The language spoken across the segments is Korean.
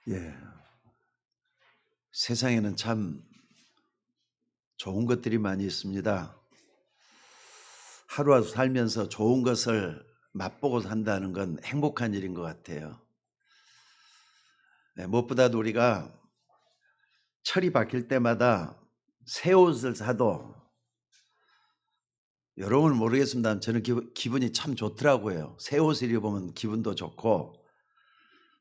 예, 세상에는 참 좋은 것들이 많이 있습니다. 하루하루 살면서 좋은 것을 맛보고 산다는 건 행복한 일인 것 같아요. 네, 무엇보다도 우리가 철이 바뀔 때마다 새 옷을 사도 여러분은 모르겠습니다. 저는 기분이 참 좋더라고요. 새 옷을 입으면 기분도 좋고,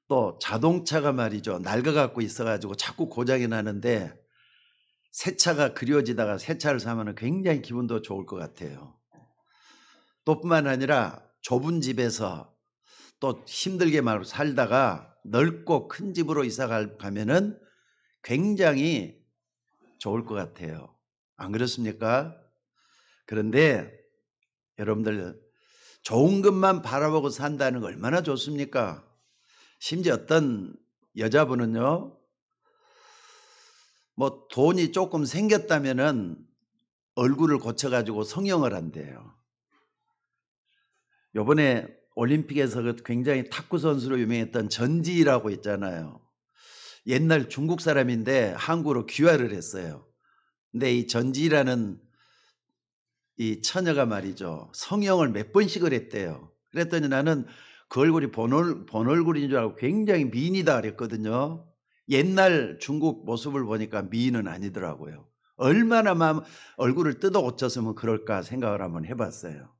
또 자동차가 말이죠, 낡아갖고 있어가지고 자꾸 고장이 나는데 새 차가 그리워지다가 새 차를 사면 굉장히 기분도 좋을 것 같아요. 또 뿐만 아니라 좁은 집에서 또 힘들게 막 살다가 넓고 큰 집으로 이사 가면은 굉장히 좋을 것 같아요. 안 그렇습니까? 그런데 여러분들, 좋은 것만 바라보고 산다는 거 얼마나 좋습니까? 심지어 어떤 여자분은요, 뭐 돈이 조금 생겼다면은 얼굴을 고쳐가지고 성형을 한대요. 요번에 올림픽에서 굉장히 탁구 선수로 유명했던 전지라고 있잖아요. 옛날 중국 사람인데 한국으로 귀화를 했어요. 근데 이 전지라는 이 처녀가 말이죠, 성형을 몇 번씩을 했대요. 그랬더니 나는 그 얼굴이 본 얼굴인 줄 알고 굉장히 미인이다 그랬거든요. 옛날 중국 모습을 보니까 미인은 아니더라고요. 얼마나 얼굴을 뜯어 고쳤으면 그럴까 생각을 한번 해봤어요.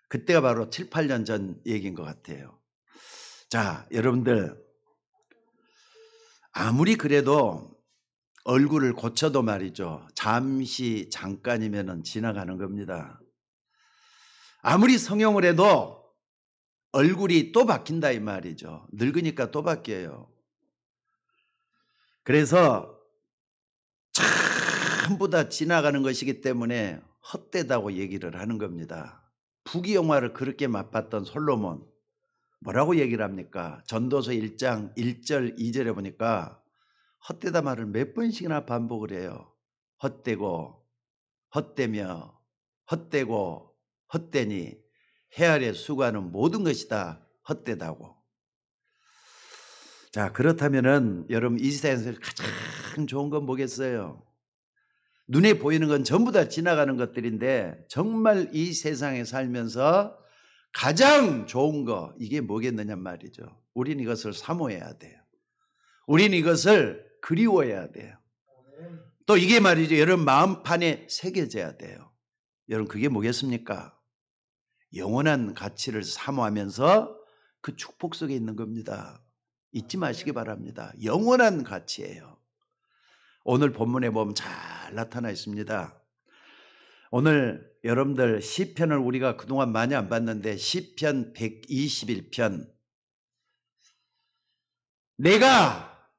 그때가 바로 7, 8년 전 얘기인 것 같아요. 자, 여러분들, 아무리 그래도 얼굴을 고쳐도 말이죠, 잠시 잠깐이면 지나가는 겁니다. 아무리 성형을 해도 얼굴이 또 바뀐다 이 말이죠. 늙으니까 또 바뀌어요. 그래서 전부 다 지나가는 것이기 때문에 헛되다고 얘기를 하는 겁니다. 부귀영화를 그렇게 맛봤던 솔로몬, 뭐라고 얘기를 합니까? 전도서 1장 1절 2절에 보니까 헛되다 말을 몇 번씩이나 반복을 해요. 헛되고 헛되며 헛되고 헛되니 해 아래 수고하는 모든 것이 다 헛되다고. 자, 그렇다면은 여러분, 이 세상에서 가장 좋은 건 뭐겠어요? 눈에 보이는 건 전부 다 지나가는 것들인데 정말 이 세상에 살면서 가장 좋은 거, 이게 뭐겠느냐 말이죠. 우린 이것을 사모해야 돼요. 우린 이것을 그리워해야 돼요. 또 이게 말이죠, 여러분 마음판에 새겨져야 돼요. 여러분, 그게 뭐겠습니까? 영원한 가치를 사모하면서 그 축복 속에 있는 겁니다. 잊지 마시기 바랍니다. 영원한 가치예요. 오늘 본문에 보면 잘 나타나 있습니다. 오늘 여러분들 시편을 우리가 그동안 많이 안 봤는데 시편 121편, 내가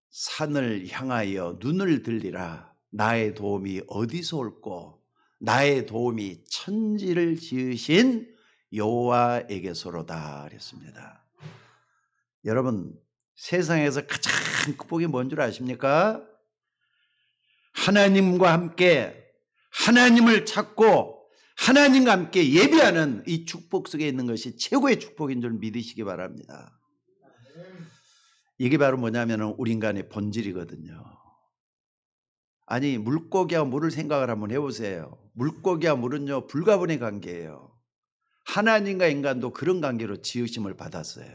산을 향하여 눈을 들리라. 나의 도움이 어디서 올꼬? 나의 도움이 천지를 지으신 여호와에게서로다 그랬습니다. 여러분, 세상에서 가장 큰 복이 뭔 줄 아십니까? 하나님과 함께 하나님을 찾고 하나님과 함께 예배하는 이 축복 속에 있는 것이 최고의 축복인 줄 믿으시기 바랍니다. 이게 바로 뭐냐면 우리 인간의 본질이거든요. 아니, 물고기와 물을 생각을 한번 해보세요. 물고기와 물은요, 불가분의 관계예요. 하나님과 인간도 그런 관계로 지으심을 받았어요.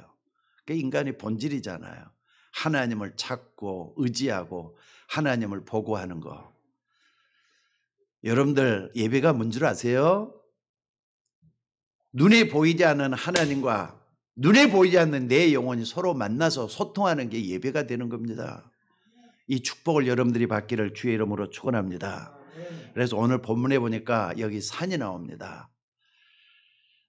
그게 인간의 본질이잖아요. 하나님을 찾고 의지하고 하나님을 보고하는 거. 여러분들, 예배가 뭔 줄 아세요? 눈에 보이지 않는 하나님과 눈에 보이지 않는 내 영혼이 서로 만나서 소통하는 게 예배가 되는 겁니다. 이 축복을 여러분들이 받기를 주의 이름으로 축원합니다. 그래서 오늘 본문에 보니까 여기 산이 나옵니다.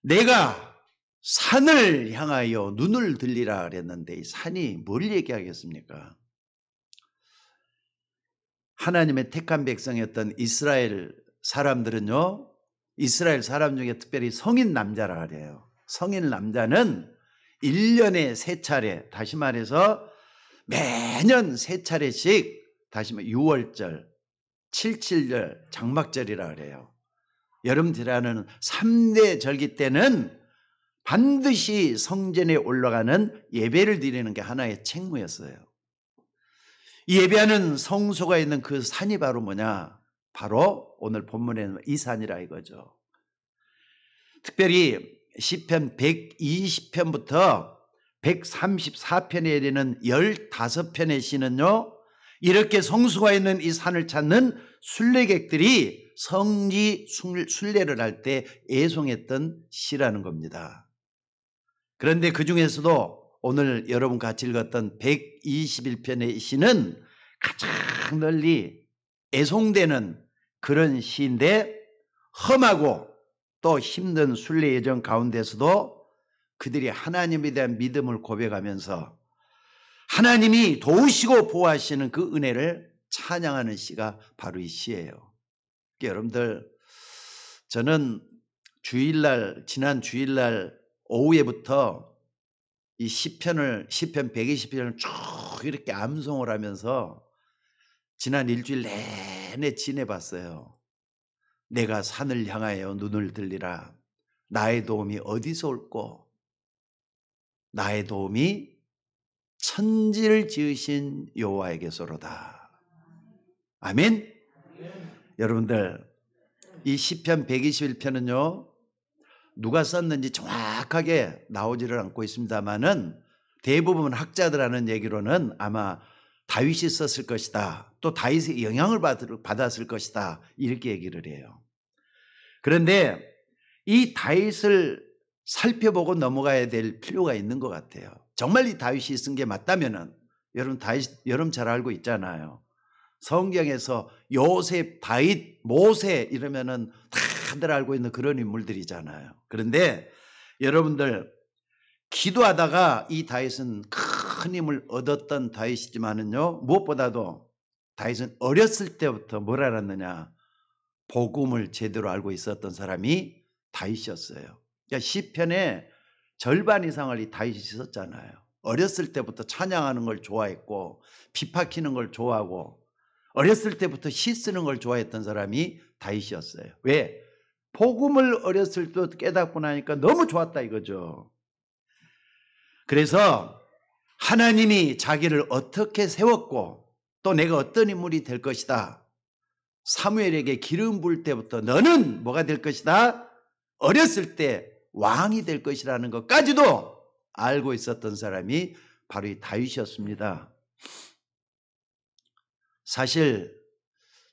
내가 산을 향하여 눈을 들리라 그랬는데 이 산이 뭘 얘기하겠습니까? 하나님의 택한 백성이었던 이스라엘 사람들은요, 이스라엘 사람 중에 특별히 성인 남자라 그래요. 성인 남자는 1년에 3차례, 다시 말해서 매년 3차례씩, 다시 말해 6월절, 77절, 장막절이라 그래요. 여름 지나는 3대 절기 때는 반드시 성전에 올라가는 예배를 드리는 게 하나의 책무였어요. 예배하는 성소가 있는 그 산이 바로 뭐냐? 바로 오늘 본문에는 이 산이라 이거죠. 특별히 시편 120편부터 134편에 이르는 15편의 시는요, 이렇게 성수가 있는 이 산을 찾는 순례객들이 성지 순례를 할 때 애송했던 시라는 겁니다. 그런데 그 중에서도 오늘 여러분 같이 읽었던 121편의 시는 가장 널리 애송되는 그런 시인데, 험하고 또 힘든 순례 여정 가운데서도 그들이 하나님에 대한 믿음을 고백하면서 하나님이 도우시고 보호하시는 그 은혜를 찬양하는 시가 바로 이 시예요. 그러니까 여러분들, 저는 지난 주일날 오후에부터 이 시편 120편을 쭉 이렇게 암송을 하면서 지난 일주일 내내 지내봤어요. 내가 산을 향하여 눈을 들리라. 나의 도움이 어디서 올꼬? 나의 도움이 천지를 지으신 여호와에게서로다. 아멘. 여러분들, 이 시편 121편은요 누가 썼는지 정확하게 나오지를 않고 있습니다만은 대부분 학자들 하는 얘기로는 아마 다윗이 썼을 것이다, 또 다윗의 영향을 받았을 것이다, 이렇게 얘기를 해요. 그런데 이 다윗을 살펴보고 넘어가야 될 필요가 있는 것 같아요. 정말 이 다윗이 쓴 게 맞다면은, 여러분 다윗 여러분 잘 알고 있잖아요. 성경에서 요셉, 다윗, 모세 이러면은 다들 알고 있는 그런 인물들이잖아요. 그런데 여러분들, 기도하다가 이 다윗은 큰 힘을 얻었던 다윗이지만은요, 무엇보다도 다윗은 어렸을 때부터 뭘 알았느냐? 복음을 제대로 알고 있었던 사람이 다윗이었어요. 그러니까 시편의 절반 이상을 이 다윗이 썼잖아요. 어렸을 때부터 찬양하는 걸 좋아했고 빗박히는 걸 좋아하고 어렸을 때부터 시 쓰는 걸 좋아했던 사람이 다윗이었어요. 왜? 복음을 어렸을 때 깨닫고 나니까 너무 좋았다 이거죠. 그래서 하나님이 자기를 어떻게 세웠고 또 내가 어떤 인물이 될 것이다, 사무엘에게 기름 부을 때부터 너는 뭐가 될 것이다, 어렸을 때 왕이 될 것이라는 것까지도 알고 있었던 사람이 바로 이 다윗이었습니다. 사실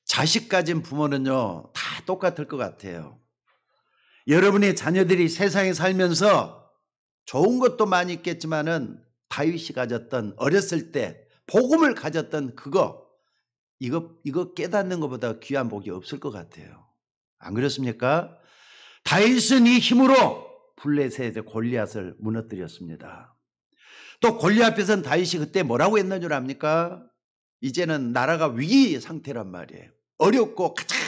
자식 가진 부모는요 다 똑같을 것 같아요. 여러분의 자녀들이 세상에 살면서 좋은 것도 많이 있겠지만은 다윗이 가졌던, 어렸을 때 복음을 가졌던 이거 깨닫는 것보다 귀한 복이 없을 것 같아요. 안 그렇습니까? 다윗은 이 힘으로 블레셋의 골리앗을 무너뜨렸습니다. 또 골리앗 앞에서는 다윗이 그때 뭐라고 했는 줄 압니까? 이제는 나라가 위기 상태란 말이에요. 어렵고 가장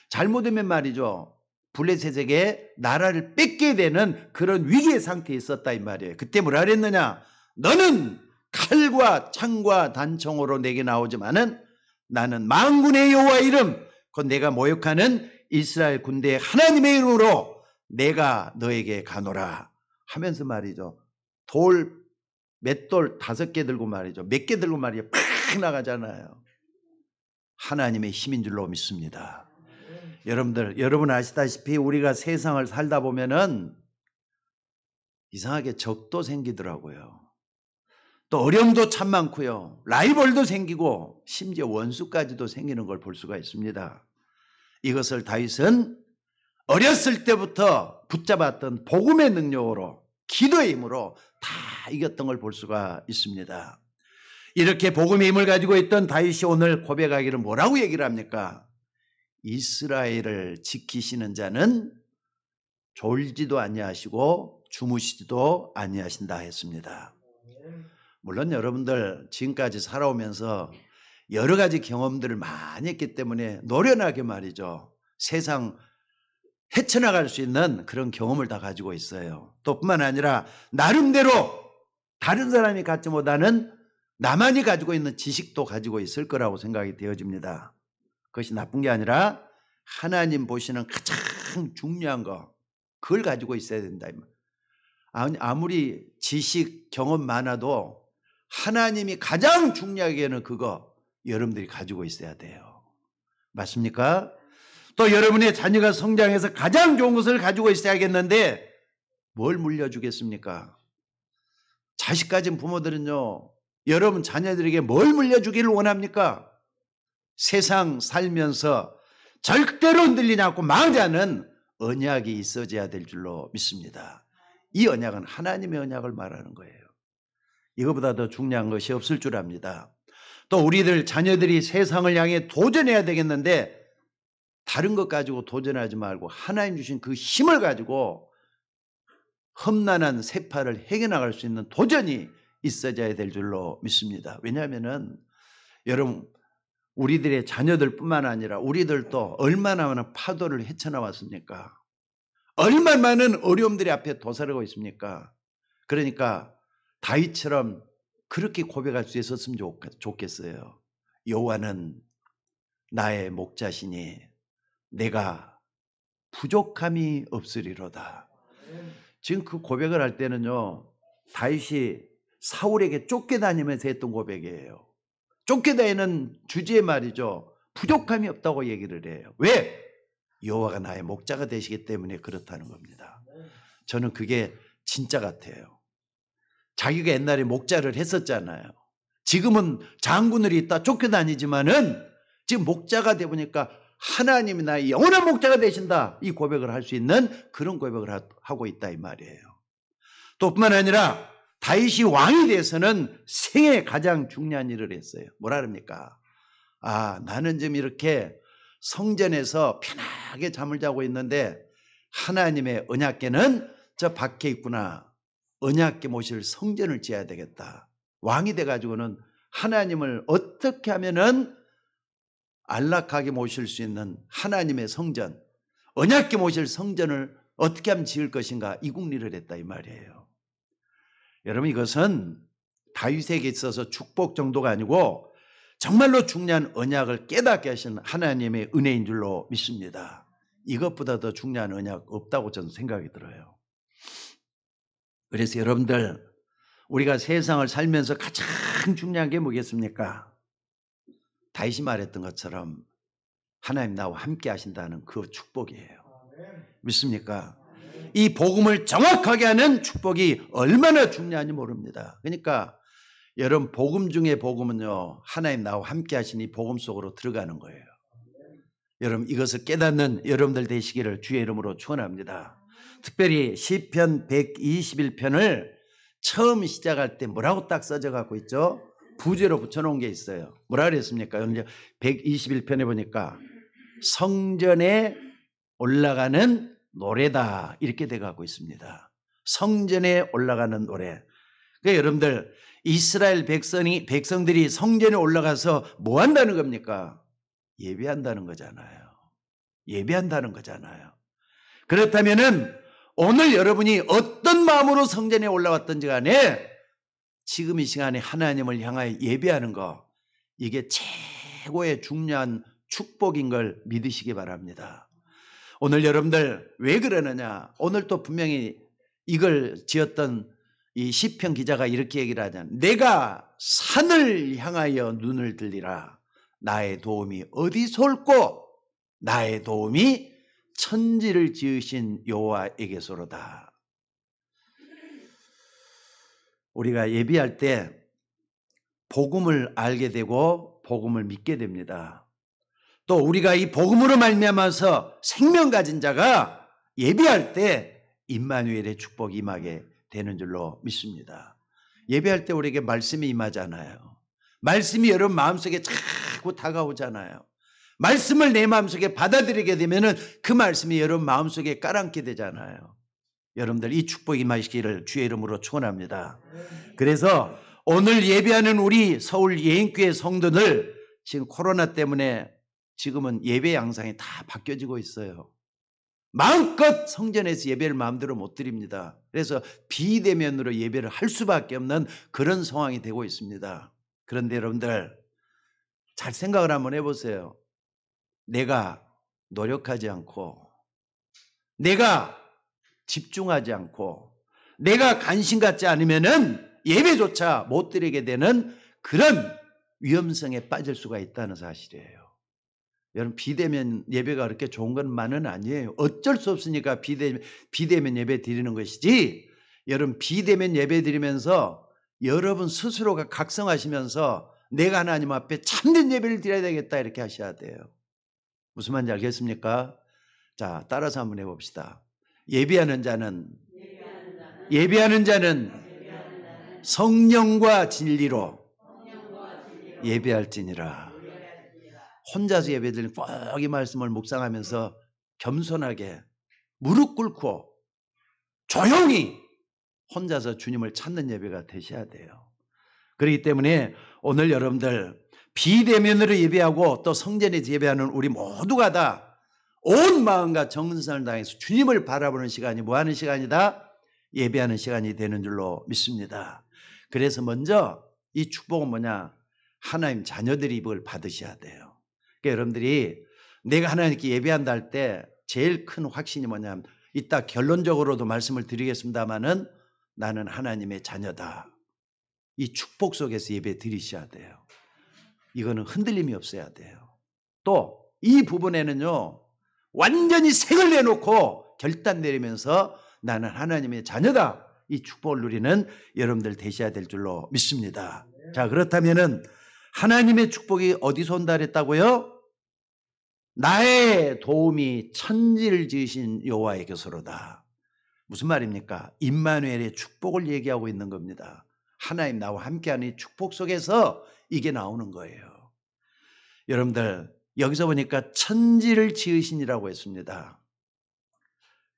잘못하면 말이죠, 블레셋에게 나라를 뺏게 되는 그런 위기의 상태에 있었다 이 말이에요. 그때 뭐라 그랬느냐? 너는 칼과 창과 단총으로 내게 나오지만은 나는 만군의 여호와의 이름, 곧 내가 모욕하는 이스라엘 군대의 하나님의 이름으로 내가 너에게 가노라 하면서 말이죠, 맷돌 5개 들고 말이죠, 몇 개 들고 말이죠, 팍 나가잖아요. 하나님의 힘인 줄로 믿습니다. 여러분 아시다시피 우리가 세상을 살다 보면은 이상하게 적도 생기더라고요. 또 어려움도 참 많고요, 라이벌도 생기고 심지어 원수까지도 생기는 걸 볼 수가 있습니다. 이것을 다윗은 어렸을 때부터 붙잡았던 복음의 능력으로, 기도의 힘으로 다 이겼던 걸 볼 수가 있습니다. 이렇게 복음의 힘을 가지고 있던 다윗이 오늘 고백하기를 뭐라고 얘기를 합니까? 이스라엘을 지키시는 자는 졸지도 아니하시고 주무시지도 아니하신다 했습니다. 물론 여러분들 지금까지 살아오면서 여러 가지 경험들을 많이 했기 때문에 노련하게 말이죠, 세상 헤쳐나갈 수 있는 그런 경험을 다 가지고 있어요. 또 뿐만 아니라 나름대로 다른 사람이 갖지 못하는 나만이 가지고 있는 지식도 가지고 있을 거라고 생각이 되어집니다. 그것이 나쁜 게 아니라 하나님 보시는 가장 중요한 거, 그걸 가지고 있어야 된다. 아무리 지식, 경험 많아도 하나님이 가장 중요하게 하는 그거, 여러분들이 가지고 있어야 돼요. 맞습니까? 또 여러분의 자녀가 성장해서 가장 좋은 것을 가지고 있어야겠는데 뭘 물려주겠습니까? 자식 가진 부모들은요, 여러분 자녀들에게 뭘 물려주기를 원합니까? 세상 살면서 절대로 흔들리지 않고 망하지 않은 언약이 있어져야 될 줄로 믿습니다. 이 언약은 하나님의 언약을 말하는 거예요. 이거보다 더 중요한 것이 없을 줄 압니다. 또 우리들 자녀들이 세상을 향해 도전해야 되겠는데 다른 것 가지고 도전하지 말고 하나님 주신 그 힘을 가지고 험난한 세파를 해결나갈 수 있는 도전이 있어져야 될 줄로 믿습니다. 왜냐하면은 여러분 우리들의 자녀들뿐만 아니라 우리들도 얼마나 많은 파도를 헤쳐나왔습니까? 얼마나 많은 어려움들이 앞에 도사리고 있습니까? 그러니까 다윗처럼 그렇게 고백할 수 있었으면 좋겠어요. 여호와는 나의 목자시니 내가 부족함이 없으리로다. 지금 그 고백을 할 때는요, 다윗이 사울에게 쫓겨다니면서 했던 고백이에요. 쫓겨다니는 주제의 말이죠. 부족함이 없다고 얘기를 해요. 왜? 여호와가 나의 목자가 되시기 때문에 그렇다는 겁니다. 저는 그게 진짜 같아요. 자기가 옛날에 목자를 했었잖아요. 지금은 장군을 있다 쫓겨다니지만은 지금 목자가 돼 보니까 하나님이 나의 영원한 목자가 되신다. 이 고백을 할 수 있는 그런 고백을 하고 있다 이 말이에요. 또 뿐만 아니라 다윗이 왕이 돼서는 생애 가장 중요한 일을 했어요. 뭐라 그럽니까? 나는 지금 이렇게 성전에서 편하게 잠을 자고 있는데 하나님의 언약궤는 저 밖에 있구나. 언약궤 모실 성전을 지어야 되겠다. 왕이 돼가지고는 하나님을 어떻게 하면은 안락하게 모실 수 있는 하나님의 성전, 언약궤 모실 성전을 어떻게 하면 지을 것인가 이 궁리를 했다 이 말이에요. 여러분 이것은 다윗에게 있어서 축복 정도가 아니고 정말로 중요한 언약을 깨닫게 하신 하나님의 은혜인 줄로 믿습니다. 이것보다 더 중요한 언약 없다고 저는 생각이 들어요. 그래서 여러분들 우리가 세상을 살면서 가장 중요한 게 뭐겠습니까? 다윗이 말했던 것처럼 하나님 나와 함께 하신다는 그 축복이에요. 믿습니까? 이 복음을 정확하게 하는 축복이 얼마나 중요한지 모릅니다. 그러니까 여러분 복음 중에 복음은요, 하나님 나와 함께 하시니 복음 속으로 들어가는 거예요. 여러분 이것을 깨닫는 여러분들 되시기를 주의 이름으로 축원합니다. 특별히 시편 121편을 처음 시작할 때 뭐라고 딱 써져 갖고 있죠? 부제로 붙여놓은 게 있어요. 뭐라 그랬습니까? 121편에 보니까 성전에 올라가는 노래다 이렇게 돼 갖고 있습니다. 성전에 올라가는 노래. 그러니까 여러분들 이스라엘 백성들이 성전에 올라가서 뭐 한다는 겁니까? 예배한다는 거잖아요. 예배한다는 거잖아요. 그렇다면은 오늘 여러분이 어떤 마음으로 성전에 올라왔든지 간에 지금 이 시간에 하나님을 향하여 예배하는 거, 이게 최고의 중요한 축복인 걸 믿으시기 바랍니다. 오늘 여러분들 왜 그러느냐? 오늘 또 분명히 이걸 지었던 이 시편 기자가 이렇게 얘기를 하잖아요. 내가 산을 향하여 눈을 들리라. 나의 도움이 어디서 올꼬? 나의 도움이 천지를 지으신 여호와에게서로다. 우리가 예비할 때 복음을 알게 되고 복음을 믿게 됩니다. 또 우리가 이 복음으로 말미암아서 생명 가진 자가 예배할 때 임마누엘의 축복이 임하게 되는 줄로 믿습니다. 예배할 때 우리에게 말씀이 임하잖아요. 말씀이 여러분 마음속에 자꾸 다가오잖아요. 말씀을 내 마음속에 받아들이게 되면은 그 말씀이 여러분 마음속에 깔아앉게 되잖아요. 여러분들 이 축복이 임하시기를 주의 이름으로 축원합니다. 그래서 오늘 예배하는 우리 서울 예인교회 성도들 지금 코로나 때문에 지금은 예배 양상이 다 바뀌어지고 있어요. 마음껏 성전에서 예배를 마음대로 못 드립니다. 그래서 비대면으로 예배를 할 수밖에 없는 그런 상황이 되고 있습니다. 그런데 여러분들 잘 생각을 한번 해보세요. 내가 노력하지 않고 내가 집중하지 않고 내가 관심 갖지 않으면은 예배조차 못 드리게 되는 그런 위험성에 빠질 수가 있다는 사실이에요. 여러분, 비대면 예배가 그렇게 좋은 것만은 아니에요. 어쩔 수 없으니까 비대면 예배 드리는 것이지, 여러분 비대면 예배 드리면서 여러분 스스로가 각성하시면서 내가 하나님 앞에 참된 예배를 드려야 되겠다 이렇게 하셔야 돼요. 무슨 말인지 알겠습니까? 자, 따라서 한번 해봅시다. 예배하는 자는 성령과 진리로 예배할지니라. 혼자서 예배드리는 꼭 이 말씀을 묵상하면서 겸손하게 무릎 꿇고 조용히 혼자서 주님을 찾는 예배가 되셔야 돼요. 그렇기 때문에 오늘 여러분들 비대면으로 예배하고 또 성전에서 예배하는 우리 모두가 다 온 마음과 정성을 다해서 주님을 바라보는 시간이 뭐하는 시간이다? 예배하는 시간이 되는 줄로 믿습니다. 그래서 먼저 이 축복은 뭐냐? 하나님 자녀들이 이걸 받으셔야 돼요. 그러니까 여러분들이 내가 하나님께 예배한다 할 때 제일 큰 확신이 뭐냐면, 이따 결론적으로도 말씀을 드리겠습니다마는 나는 하나님의 자녀다. 이 축복 속에서 예배 드리셔야 돼요. 이거는 흔들림이 없어야 돼요. 또 이 부분에는요, 완전히 색을 내놓고 결단 내리면서 나는 하나님의 자녀다. 이 축복을 누리는 여러분들 되셔야 될 줄로 믿습니다. 자, 그렇다면은 하나님의 축복이 어디서 온다 그랬다고요? 나의 도움이 천지를 지으신 여호와에게서로다. 무슨 말입니까? 임마누엘의 축복을 얘기하고 있는 겁니다. 하나님 나와 함께하는 이 축복 속에서 이게 나오는 거예요. 여러분들 여기서 보니까 천지를 지으신이라고 했습니다.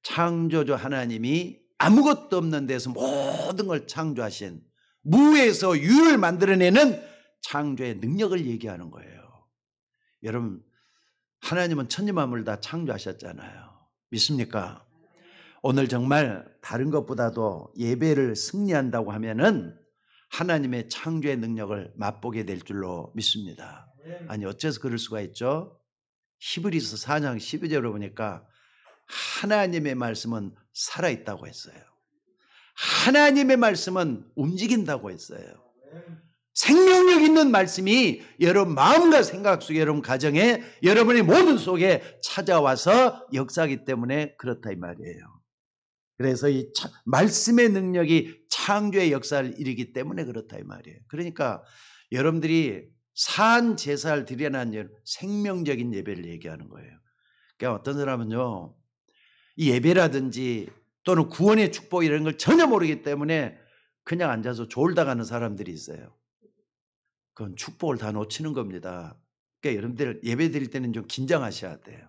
창조주 하나님이 아무것도 없는 데서 모든 걸 창조하신, 무에서 유를 만들어내는 창조의 능력을 얘기하는 거예요. 여러분, 하나님은 천지 만물을 다 창조하셨잖아요. 믿습니까? 오늘 정말 다른 것보다도 예배를 승리한다고 하면은 하나님의 창조의 능력을 맛보게 될 줄로 믿습니다. 아니, 어째서 그럴 수가 있죠? 히브리서 4장 12절로 보니까 하나님의 말씀은 살아있다고 했어요. 하나님의 말씀은 움직인다고 했어요. 생명력 있는 말씀이 여러분 마음과 생각 속에, 여러분 가정에, 여러분의 모든 속에 찾아와서 역사하기 때문에 그렇다 이 말이에요. 그래서 이 말씀의 능력이 창조의 역사를 이루기 때문에 그렇다 이 말이에요. 그러니까 여러분들이 산 제사를 드려는 생명적인 예배를 얘기하는 거예요. 그러니까 어떤 사람은요, 이 예배라든지 또는 구원의 축복 이런 걸 전혀 모르기 때문에 그냥 앉아서 졸다가는 사람들이 있어요. 그건 축복을 다 놓치는 겁니다. 그러니까 여러분들 예배 드릴 때는 좀 긴장하셔야 돼요.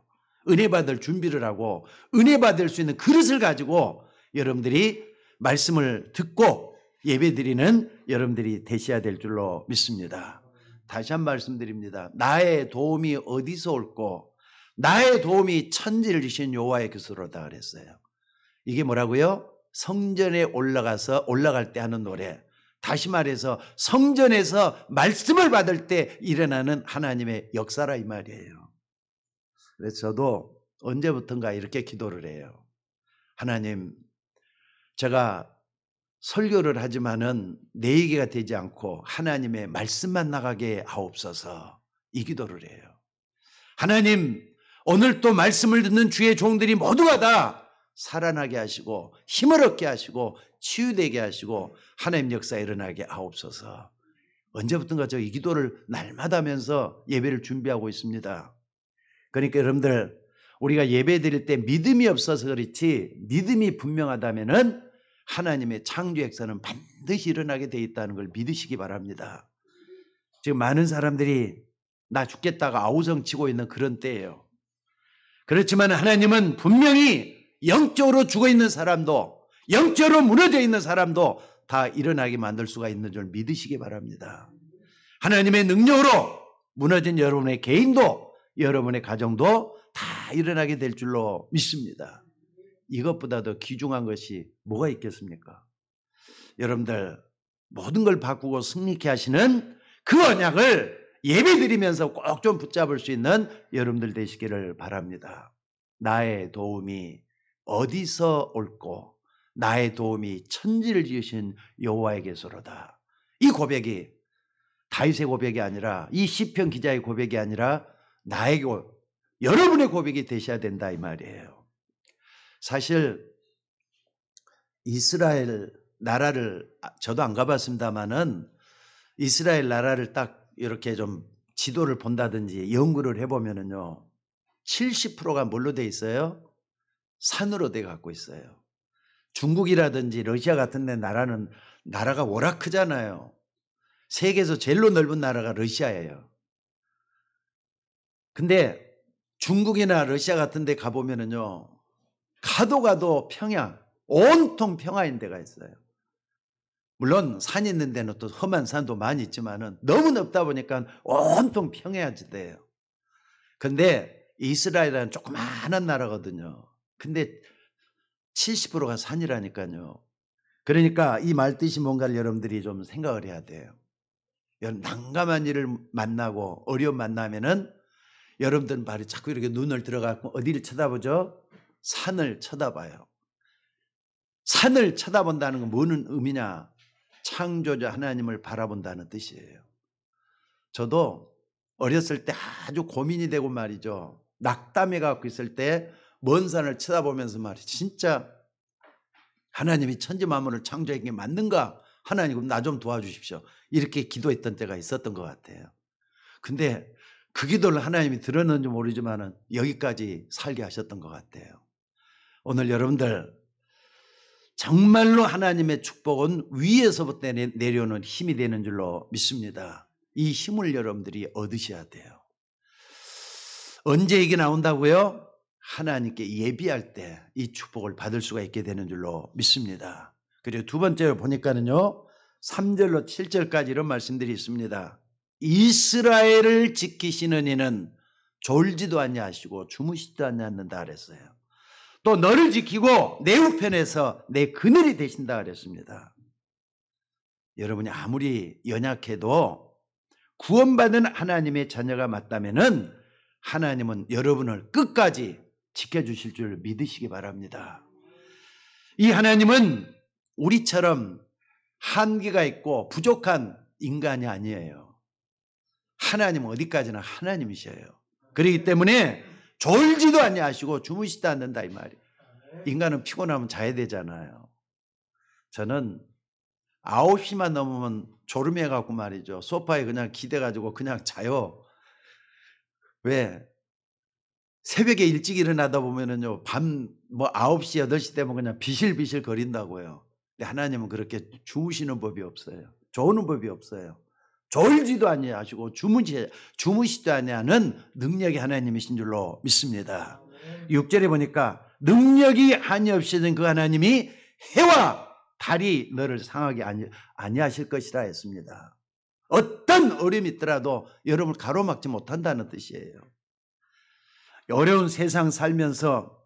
은혜 받을 준비를 하고 은혜 받을 수 있는 그릇을 가지고 여러분들이 말씀을 듣고 예배 드리는 여러분들이 되셔야 될 줄로 믿습니다. 다시 한 번 말씀드립니다. 나의 도움이 어디서 올꼬? 나의 도움이 천지를 지신 여호와의 것으로다 그랬어요. 이게 뭐라고요? 성전에 올라갈 때 하는 노래. 다시 말해서 성전에서 말씀을 받을 때 일어나는 하나님의 역사라 이 말이에요. 그래서 저도 언제부턴가 이렇게 기도를 해요. 하나님, 제가 설교를 하지만은 내 얘기가 되지 않고 하나님의 말씀만 나가게 하옵소서, 이 기도를 해요. 하나님, 오늘 또 말씀을 듣는 주의 종들이 모두가 다 살아나게 하시고 힘을 얻게 하시고 치유되게 하시고 하나님 역사 일어나게 하옵소서. 언제부턴가 저 이 기도를 날마다 하면서 예배를 준비하고 있습니다. 그러니까 여러분들, 우리가 예배 드릴 때 믿음이 없어서 그렇지 믿음이 분명하다면은 하나님의 창조 역사는 반드시 일어나게 돼 있다는 걸 믿으시기 바랍니다. 지금 많은 사람들이 나 죽겠다가 아우성치고 있는 그런 때예요. 그렇지만 하나님은 분명히 영적으로 죽어있는 사람도, 영적으로 무너져 있는 사람도 다 일어나게 만들 수가 있는 줄 믿으시기 바랍니다. 하나님의 능력으로 무너진 여러분의 개인도, 여러분의 가정도 다 일어나게 될 줄로 믿습니다. 이것보다 더 귀중한 것이 뭐가 있겠습니까? 여러분들 모든 걸 바꾸고 승리케 하시는 그 언약을 예배드리면서 꼭 좀 붙잡을 수 있는 여러분들 되시기를 바랍니다. 나의 도움이 어디서 올꼬? 나의 도움이 천지를 지으신 여호와에게서로다. 이 고백이 다윗의 고백이 아니라, 이 시편 기자의 고백이 아니라 나에게 여러분의 고백이 되셔야 된다 이 말이에요. 사실 이스라엘 나라를 저도 안 가봤습니다만은 이스라엘 나라를 딱 이렇게 좀 지도를 본다든지 연구를 해보면은요, 70%가 뭘로 돼 있어요? 산으로 돼 갖고 있어요. 중국이라든지 러시아 같은 데 나라가 워낙 크잖아요. 세계에서 제일로 넓은 나라가 러시아예요. 근데 중국이나 러시아 같은 데 가보면은요, 가도 평야, 온통 평화인 데가 있어요. 물론 산 있는 데는 또 험한 산도 많이 있지만은 너무 넓다 보니까 온통 평야지대예요. 근데 이스라엘은 조그마한 나라거든요. 근데 70%가 산이라니까요. 그러니까 이 말 뜻이 뭔가를 여러분들이 좀 생각을 해야 돼요. 난감한 일을 만나고 어려움 만나면은 여러분들은 말이 자꾸 이렇게 눈을 들어가고 어디를 쳐다보죠? 산을 쳐다봐요. 산을 쳐다본다는 건 뭐는 의미냐? 창조자 하나님을 바라본다는 뜻이에요. 저도 어렸을 때 아주 고민이 되고 말이죠. 낙담해 갖고 있을 때 먼 산을 쳐다보면서 말이죠. 진짜 하나님이 천지 만물을 창조한 게 맞는가? 하나님 나 좀 도와주십시오. 이렇게 기도했던 때가 있었던 것 같아요. 근데 그 기도를 하나님이 들었는지 모르지만 여기까지 살게 하셨던 것 같아요. 오늘 여러분들 정말로 하나님의 축복은 위에서부터 내려오는 힘이 되는 줄로 믿습니다. 이 힘을 여러분들이 얻으셔야 돼요. 언제 이게 나온다고요? 하나님께 예비할 때 이 축복을 받을 수가 있게 되는 줄로 믿습니다. 그리고 두 번째로 보니까는요, 3절로 7절까지 이런 말씀들이 있습니다. 이스라엘을 지키시는 이는 졸지도 아니하시고 주무시지도 아니하는다 그랬어요. 또 너를 지키고 내 우편에서 내 그늘이 되신다 그랬습니다. 여러분이 아무리 연약해도 구원받은 하나님의 자녀가 맞다면은 하나님은 여러분을 끝까지 지켜주실 줄 믿으시기 바랍니다. 이 하나님은 우리처럼 한계가 있고 부족한 인간이 아니에요. 하나님은 어디까지나 하나님이셔요. 그렇기 때문에 졸지도 아니하시고 주무시지도 않는다 이 말이에요. 인간은 피곤하면 자야 되잖아요. 저는 9시만 넘으면 졸음해갖고 말이죠. 소파에 그냥 기대가지고 그냥 자요. 왜? 새벽에 일찍 일어나다 보면은요, 밤 9시, 8시 되면 그냥 비실비실 거린다고요. 근데 하나님은 그렇게 주무시는 법이 없어요. 좋은 법이 없어요. 졸지도 아니하시고 주무시지도 아니하는 능력이 하나님이신 줄로 믿습니다. 6절에 보니까 능력이 한이 없이는 그 하나님이 해와 달이 너를 상하게 아니하실 것이라 했습니다. 어떤 어려움이 있더라도 여러분을 가로막지 못한다는 뜻이에요. 어려운 세상 살면서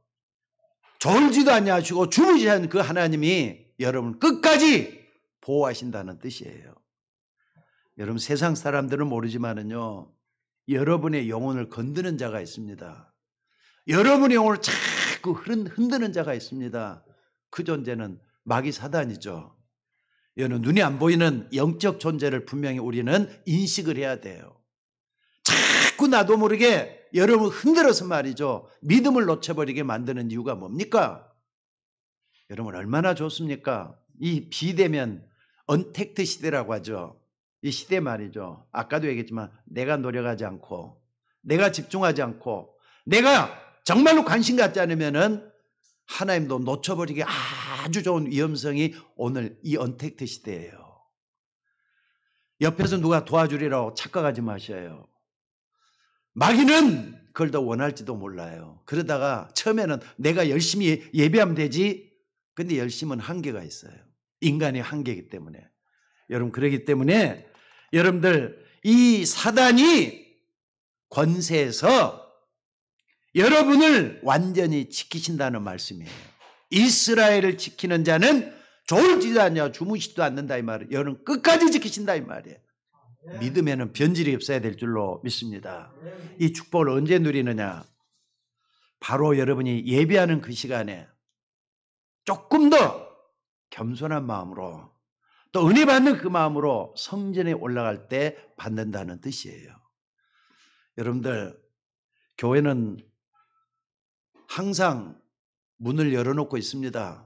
졸지도 아니하시고 주무시지 않는 그 하나님이 여러분 끝까지 보호하신다는 뜻이에요. 여러분 세상 사람들은 모르지만은요, 여러분의 영혼을 건드는 자가 있습니다. 여러분의 영혼을 자꾸 흔드는 자가 있습니다. 그 존재는 마귀 사단이죠. 여러분 눈이 안 보이는 영적 존재를 분명히 우리는 인식을 해야 돼요. 자꾸 나도 모르게 여러분 흔들어서 말이죠, 믿음을 놓쳐버리게 만드는 이유가 뭡니까? 여러분 얼마나 좋습니까? 이 비대면 언택트 시대라고 하죠. 이 시대 말이죠. 아까도 얘기했지만 내가 노력하지 않고 내가 집중하지 않고 내가 정말로 관심 갖지 않으면은 하나님도 놓쳐버리기 아주 좋은 위험성이 오늘 이 언택트 시대예요. 옆에서 누가 도와주리라고 착각하지 마셔요. 마귀는 그걸 더 원할지도 몰라요. 그러다가 처음에는 내가 열심히 예배하면 되지. 근데 열심은 한계가 있어요. 인간의 한계이기 때문에. 여러분 그러기 때문에 여러분들 이 사단이 권세에서 여러분을 완전히 지키신다는 말씀이에요. 이스라엘을 지키는 자는 졸지도 않냐 주무시지도 않는다 이 말이에요. 여러분 끝까지 지키신다 이 말이에요. 믿음에는 변질이 없어야 될 줄로 믿습니다. 이 축복을 언제 누리느냐? 바로 여러분이 예배하는 그 시간에 조금 더 겸손한 마음으로 또 은혜 받는 그 마음으로 성전에 올라갈 때 받는다는 뜻이에요. 여러분들, 교회는 항상 문을 열어놓고 있습니다.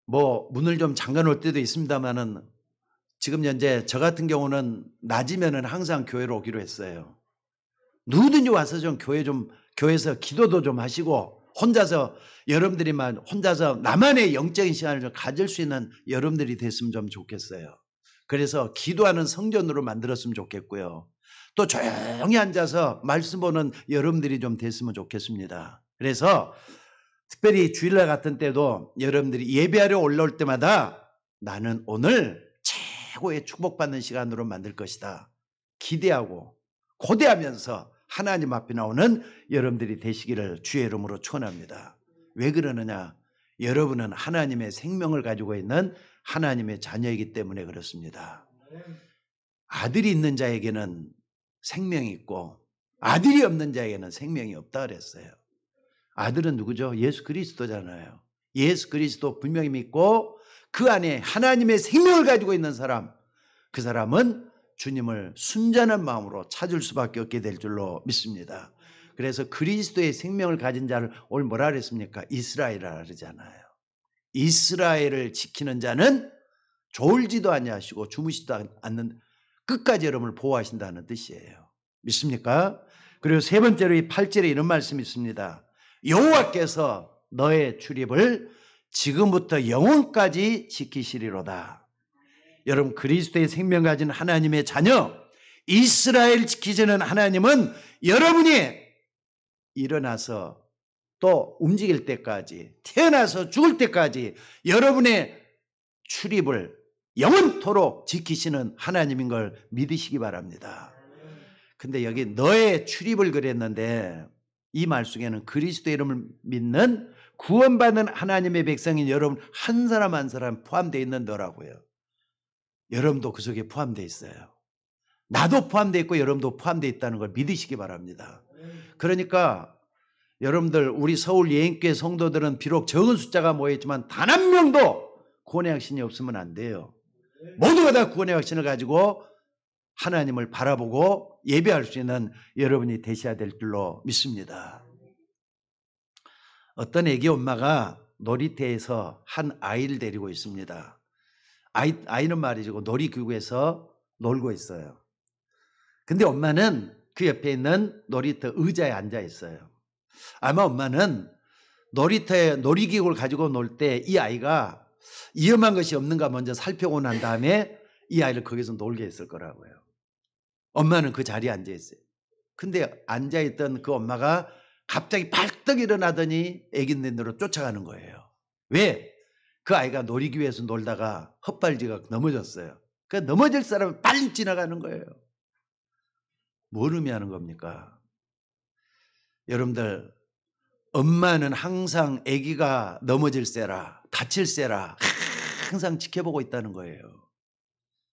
문을 좀 잠가 놓을 때도 있습니다만은 지금 현재 저 같은 경우는 낮이면은 항상 교회로 오기로 했어요. 누구든지 와서 교회에서 기도도 좀 하시고 혼자서 여러분들이만 혼자서 나만의 영적인 시간을 좀 가질 수 있는 여러분들이 됐으면 좀 좋겠어요. 그래서 기도하는 성전으로 만들었으면 좋겠고요. 또 조용히 앉아서 말씀 보는 여러분들이 좀 됐으면 좋겠습니다. 그래서 특별히 주일날 같은 때도 여러분들이 예배하러 올라올 때마다 나는 오늘 최고의 축복받는 시간으로 만들 것이다. 기대하고 고대하면서 하나님 앞에 나오는 여러분들이 되시기를 주의 이름으로 축원합니다. 왜 그러느냐? 여러분은 하나님의 생명을 가지고 있는 하나님의 자녀이기 때문에 그렇습니다. 아들이 있는 자에게는 생명이 있고 아들이 없는 자에게는 생명이 없다 그랬어요. 아들은 누구죠? 예수 그리스도잖아요. 예수 그리스도 분명히 믿고 그 안에 하나님의 생명을 가지고 있는 사람, 그 사람은 주님을 순전한 마음으로 찾을 수밖에 없게 될 줄로 믿습니다. 그래서 그리스도의 생명을 가진 자를 오늘 뭐라 그랬습니까? 이스라엘이라 그러잖아요. 이스라엘을 지키는 자는 졸지도 아니하시고 주무시지도 않는 끝까지 여러분을 보호하신다는 뜻이에요. 믿습니까? 그리고 세 번째로 이 8절에 이런 말씀이 있습니다. 여호와께서 너의 출입을 지금부터 영원까지 지키시리로다. 여러분, 그리스도의 생명 가진 하나님의 자녀, 이스라엘 지키시는 하나님은 여러분이 일어나서 또 움직일 때까지, 태어나서 죽을 때까지 여러분의 출입을 영원토록 지키시는 하나님인 걸 믿으시기 바랍니다. 근데 여기 너의 출입을 그랬는데 이 말 속에는 그리스도 이름을 믿는 구원받는 하나님의 백성인 여러분 한 사람 한 사람 포함되어 있는 너라고요. 여러분도 그 속에 포함되어 있어요. 나도 포함되어 있고 여러분도 포함되어 있다는 걸 믿으시기 바랍니다. 그러니까 여러분들, 우리 서울 예인교회 성도들은 비록 적은 숫자가 모여있지만 단 한 명도 구원의 확신이 없으면 안 돼요. 모두가 다 구원의 확신을 가지고 하나님을 바라보고 예배할 수 있는 여러분이 되셔야 될 줄로 믿습니다. 어떤 애기 엄마가 놀이터에서 한 아이를 데리고 있습니다. 아이는 말이죠, 놀이기구에서 놀고 있어요. 근데 엄마는 그 옆에 있는 놀이터 의자에 앉아 있어요. 아마 엄마는 놀이터에 놀이기구를 가지고 놀 때 이 아이가 위험한 것이 없는가 먼저 살펴보고 난 다음에 이 아이를 거기서 놀게 했을 거라고요. 엄마는 그 자리에 앉아 있어요. 근데 앉아 있던 그 엄마가 갑자기 발떡 일어나더니 애기네들로 쫓아가는 거예요. 왜? 그 아이가 놀이기구에서 놀다가 헛발질가 넘어졌어요. 그 넘어질 사람은 빨리 지나가는 거예요. 뭘 의미하는 겁니까? 여러분들, 엄마는 항상 아기가 넘어질세라, 다칠세라 항상 지켜보고 있다는 거예요.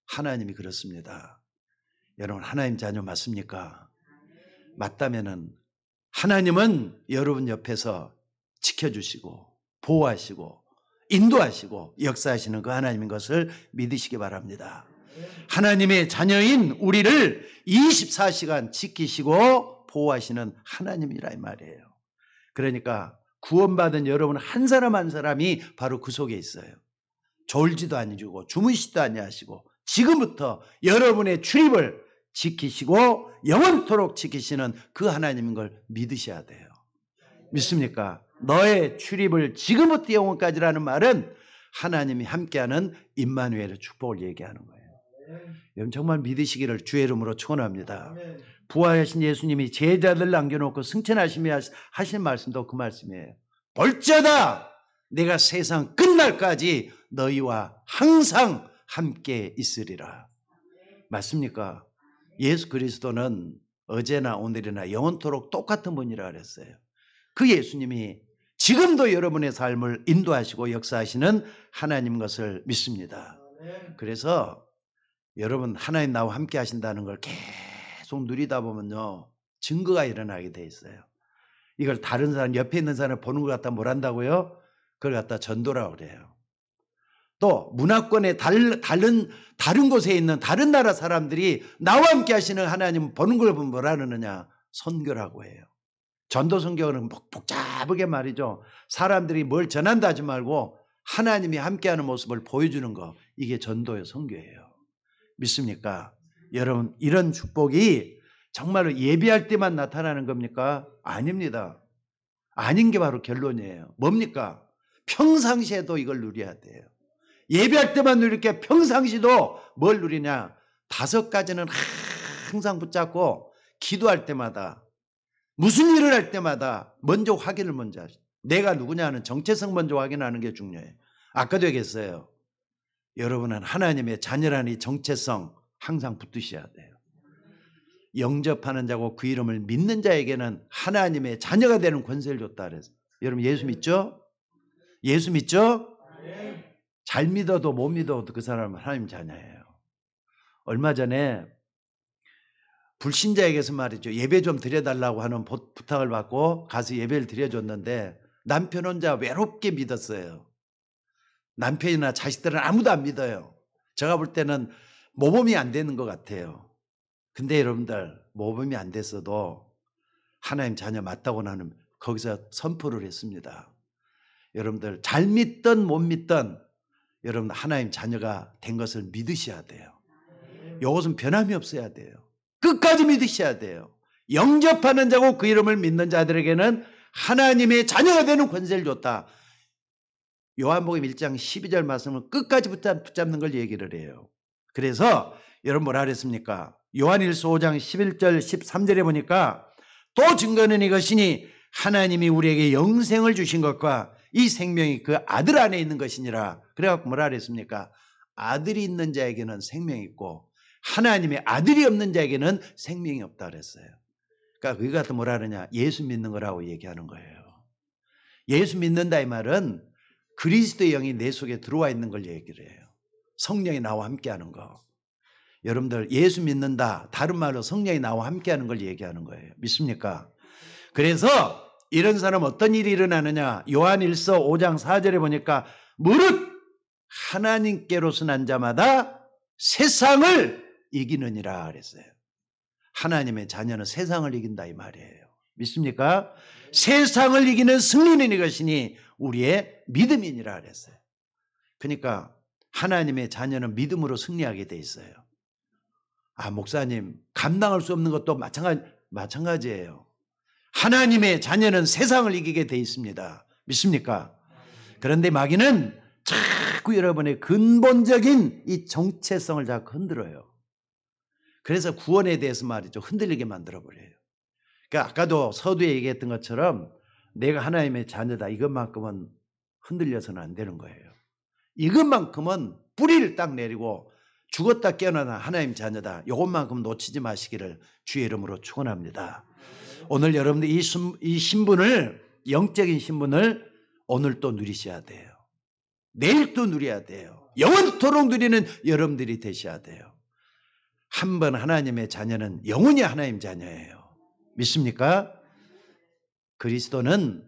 하나님이 그렇습니다. 여러분, 하나님 자녀 맞습니까? 맞다면은 하나님은 여러분 옆에서 지켜주시고 보호하시고 인도하시고 역사하시는 그 하나님인 것을 믿으시기 바랍니다. 하나님의 자녀인 우리를 24시간 지키시고 보호하시는 하나님이라 이 말이에요. 그러니까 구원받은 여러분 한 사람 한 사람이 바로 그 속에 있어요. 졸지도 아니시고 주무시지도 아니하시고 지금부터 여러분의 출입을 지키시고 영원토록 지키시는 그 하나님인 걸 믿으셔야 돼요. 믿습니까? 너의 출입을 지금부터 영원까지라는 말은 하나님이 함께하는 임마누엘의 축복을 얘기하는 거예요. 여러분 정말 믿으시기를 주의 이름으로 축원합니다. 부활하신 예수님이 제자들 남겨놓고 승천하시며 하신 말씀도 그 말씀이에요. 볼지어다 내가 세상 끝날까지 너희와 항상 함께 있으리라. 맞습니까? 예수 그리스도는 어제나 오늘이나 영원토록 똑같은 분이라 그랬어요. 그 예수님이 지금도 여러분의 삶을 인도하시고 역사하시는 하나님 것을 믿습니다. 그래서 여러분 하나님 나와 함께 하신다는 걸 계속 누리다 보면요 증거가 일어나게 돼 있어요. 이걸 다른 사람 옆에 있는 사람을 보는 것 갖다 뭘 한다고요? 그걸 갖다 전도라고 그래요. 또 문화권의 다른 곳에 있는 다른 나라 사람들이 나와 함께 하시는 하나님 보는 걸 보면 뭐라 그러느냐? 선교라고 해요. 전도 선교는 복잡하게 말이죠. 사람들이 뭘 전한다 하지 말고 하나님이 함께하는 모습을 보여주는 거, 이게 전도의 선교예요. 믿습니까? 여러분, 이런 축복이 정말로 예배할 때만 나타나는 겁니까? 아닙니다. 아닌 게 바로 결론이에요. 뭡니까? 평상시에도 이걸 누려야 돼요. 예배할 때만 누릴 게 평상시도 뭘 누리냐? 5가지는 항상 붙잡고 기도할 때마다, 무슨 일을 할 때마다 먼저 확인을 먼저 하시죠. 내가 누구냐 하는 정체성 먼저 확인하는 게 중요해요. 아까도 얘기했어요. 여러분은 하나님의 자녀라는 이 정체성 항상 붙드셔야 돼요. 영접하는 자고 그 이름을 믿는 자에게는 하나님의 자녀가 되는 권세를 줬다 그래서. 여러분 예수 믿죠? 예수 믿죠? 잘 믿어도 못 믿어도 그 사람은 하나님 자녀예요. 얼마 전에 불신자에게서 말이죠. 예배 좀 드려달라고 하는 부탁을 받고 가서 예배를 드려줬는데 남편 혼자 외롭게 믿었어요. 남편이나 자식들은 아무도 안 믿어요. 제가 볼 때는 모범이 안 되는 것 같아요. 근데 여러분들 모범이 안 됐어도 하나님 자녀 맞다고 나는 거기서 선포를 했습니다. 여러분들 잘 믿든 못 믿든 여러분 하나님 자녀가 된 것을 믿으셔야 돼요. 이것은 변함이 없어야 돼요. 끝까지 믿으셔야 돼요. 영접하는 자고 그 이름을 믿는 자들에게는 하나님의 자녀가 되는 권세를 줬다. 요한복음 1장 12절 말씀을 끝까지 붙잡는 걸 얘기를 해요. 그래서 여러분 뭐라 그랬습니까? 요한일서 5장 11절 13절에 보니까 또 증거는 이것이니 하나님이 우리에게 영생을 주신 것과 이 생명이 그 아들 안에 있는 것이니라. 그래갖고 뭐라 그랬습니까? 아들이 있는 자에게는 생명이 있고 하나님의 아들이 없는 자에게는 생명이 없다 그랬어요. 그러니까 그거 같은 뭐라 그러냐? 예수 믿는 거라고 얘기하는 거예요. 예수 믿는다 이 말은 그리스도의 영이 내 속에 들어와 있는 걸 얘기를 해요. 성령이 나와 함께하는 거. 여러분들 예수 믿는다, 다른 말로 성령이 나와 함께하는 걸 얘기하는 거예요. 믿습니까? 그래서 이런 사람 어떤 일이 일어나느냐? 요한일서 5장 4절에 보니까 무릇 하나님께로서 난 자마다 세상을 이기느니라 그랬어요. 하나님의 자녀는 세상을 이긴다 이 말이에요. 믿습니까? 세상을 이기는 승리는 이것이니 우리의 믿음이니라 그랬어요. 그러니까 하나님의 자녀는 믿음으로 승리하게 돼 있어요. 아, 목사님, 감당할 수 없는 것도 마찬가지예요. 하나님의 자녀는 세상을 이기게 돼 있습니다. 믿습니까? 그런데 마귀는 자꾸 여러분의 근본적인 이 정체성을 자꾸 흔들어요. 그래서 구원에 대해서 말이죠. 흔들리게 만들어버려요. 그러니까 아까도 서두에 얘기했던 것처럼 내가 하나님의 자녀다. 이것만큼은 흔들려서는 안 되는 거예요. 이것만큼은 뿌리를 딱 내리고 죽었다 깨어나나 하나님 자녀다. 이것만큼 놓치지 마시기를 주의 이름으로 축원합니다. 오늘 여러분들 이 신분을, 영적인 신분을 오늘 또 누리셔야 돼요. 내일 또 누려야 돼요. 영원토록 누리는 여러분들이 되셔야 돼요. 한 번 하나님의 자녀는 영원히 하나님 자녀예요. 믿습니까? 그리스도는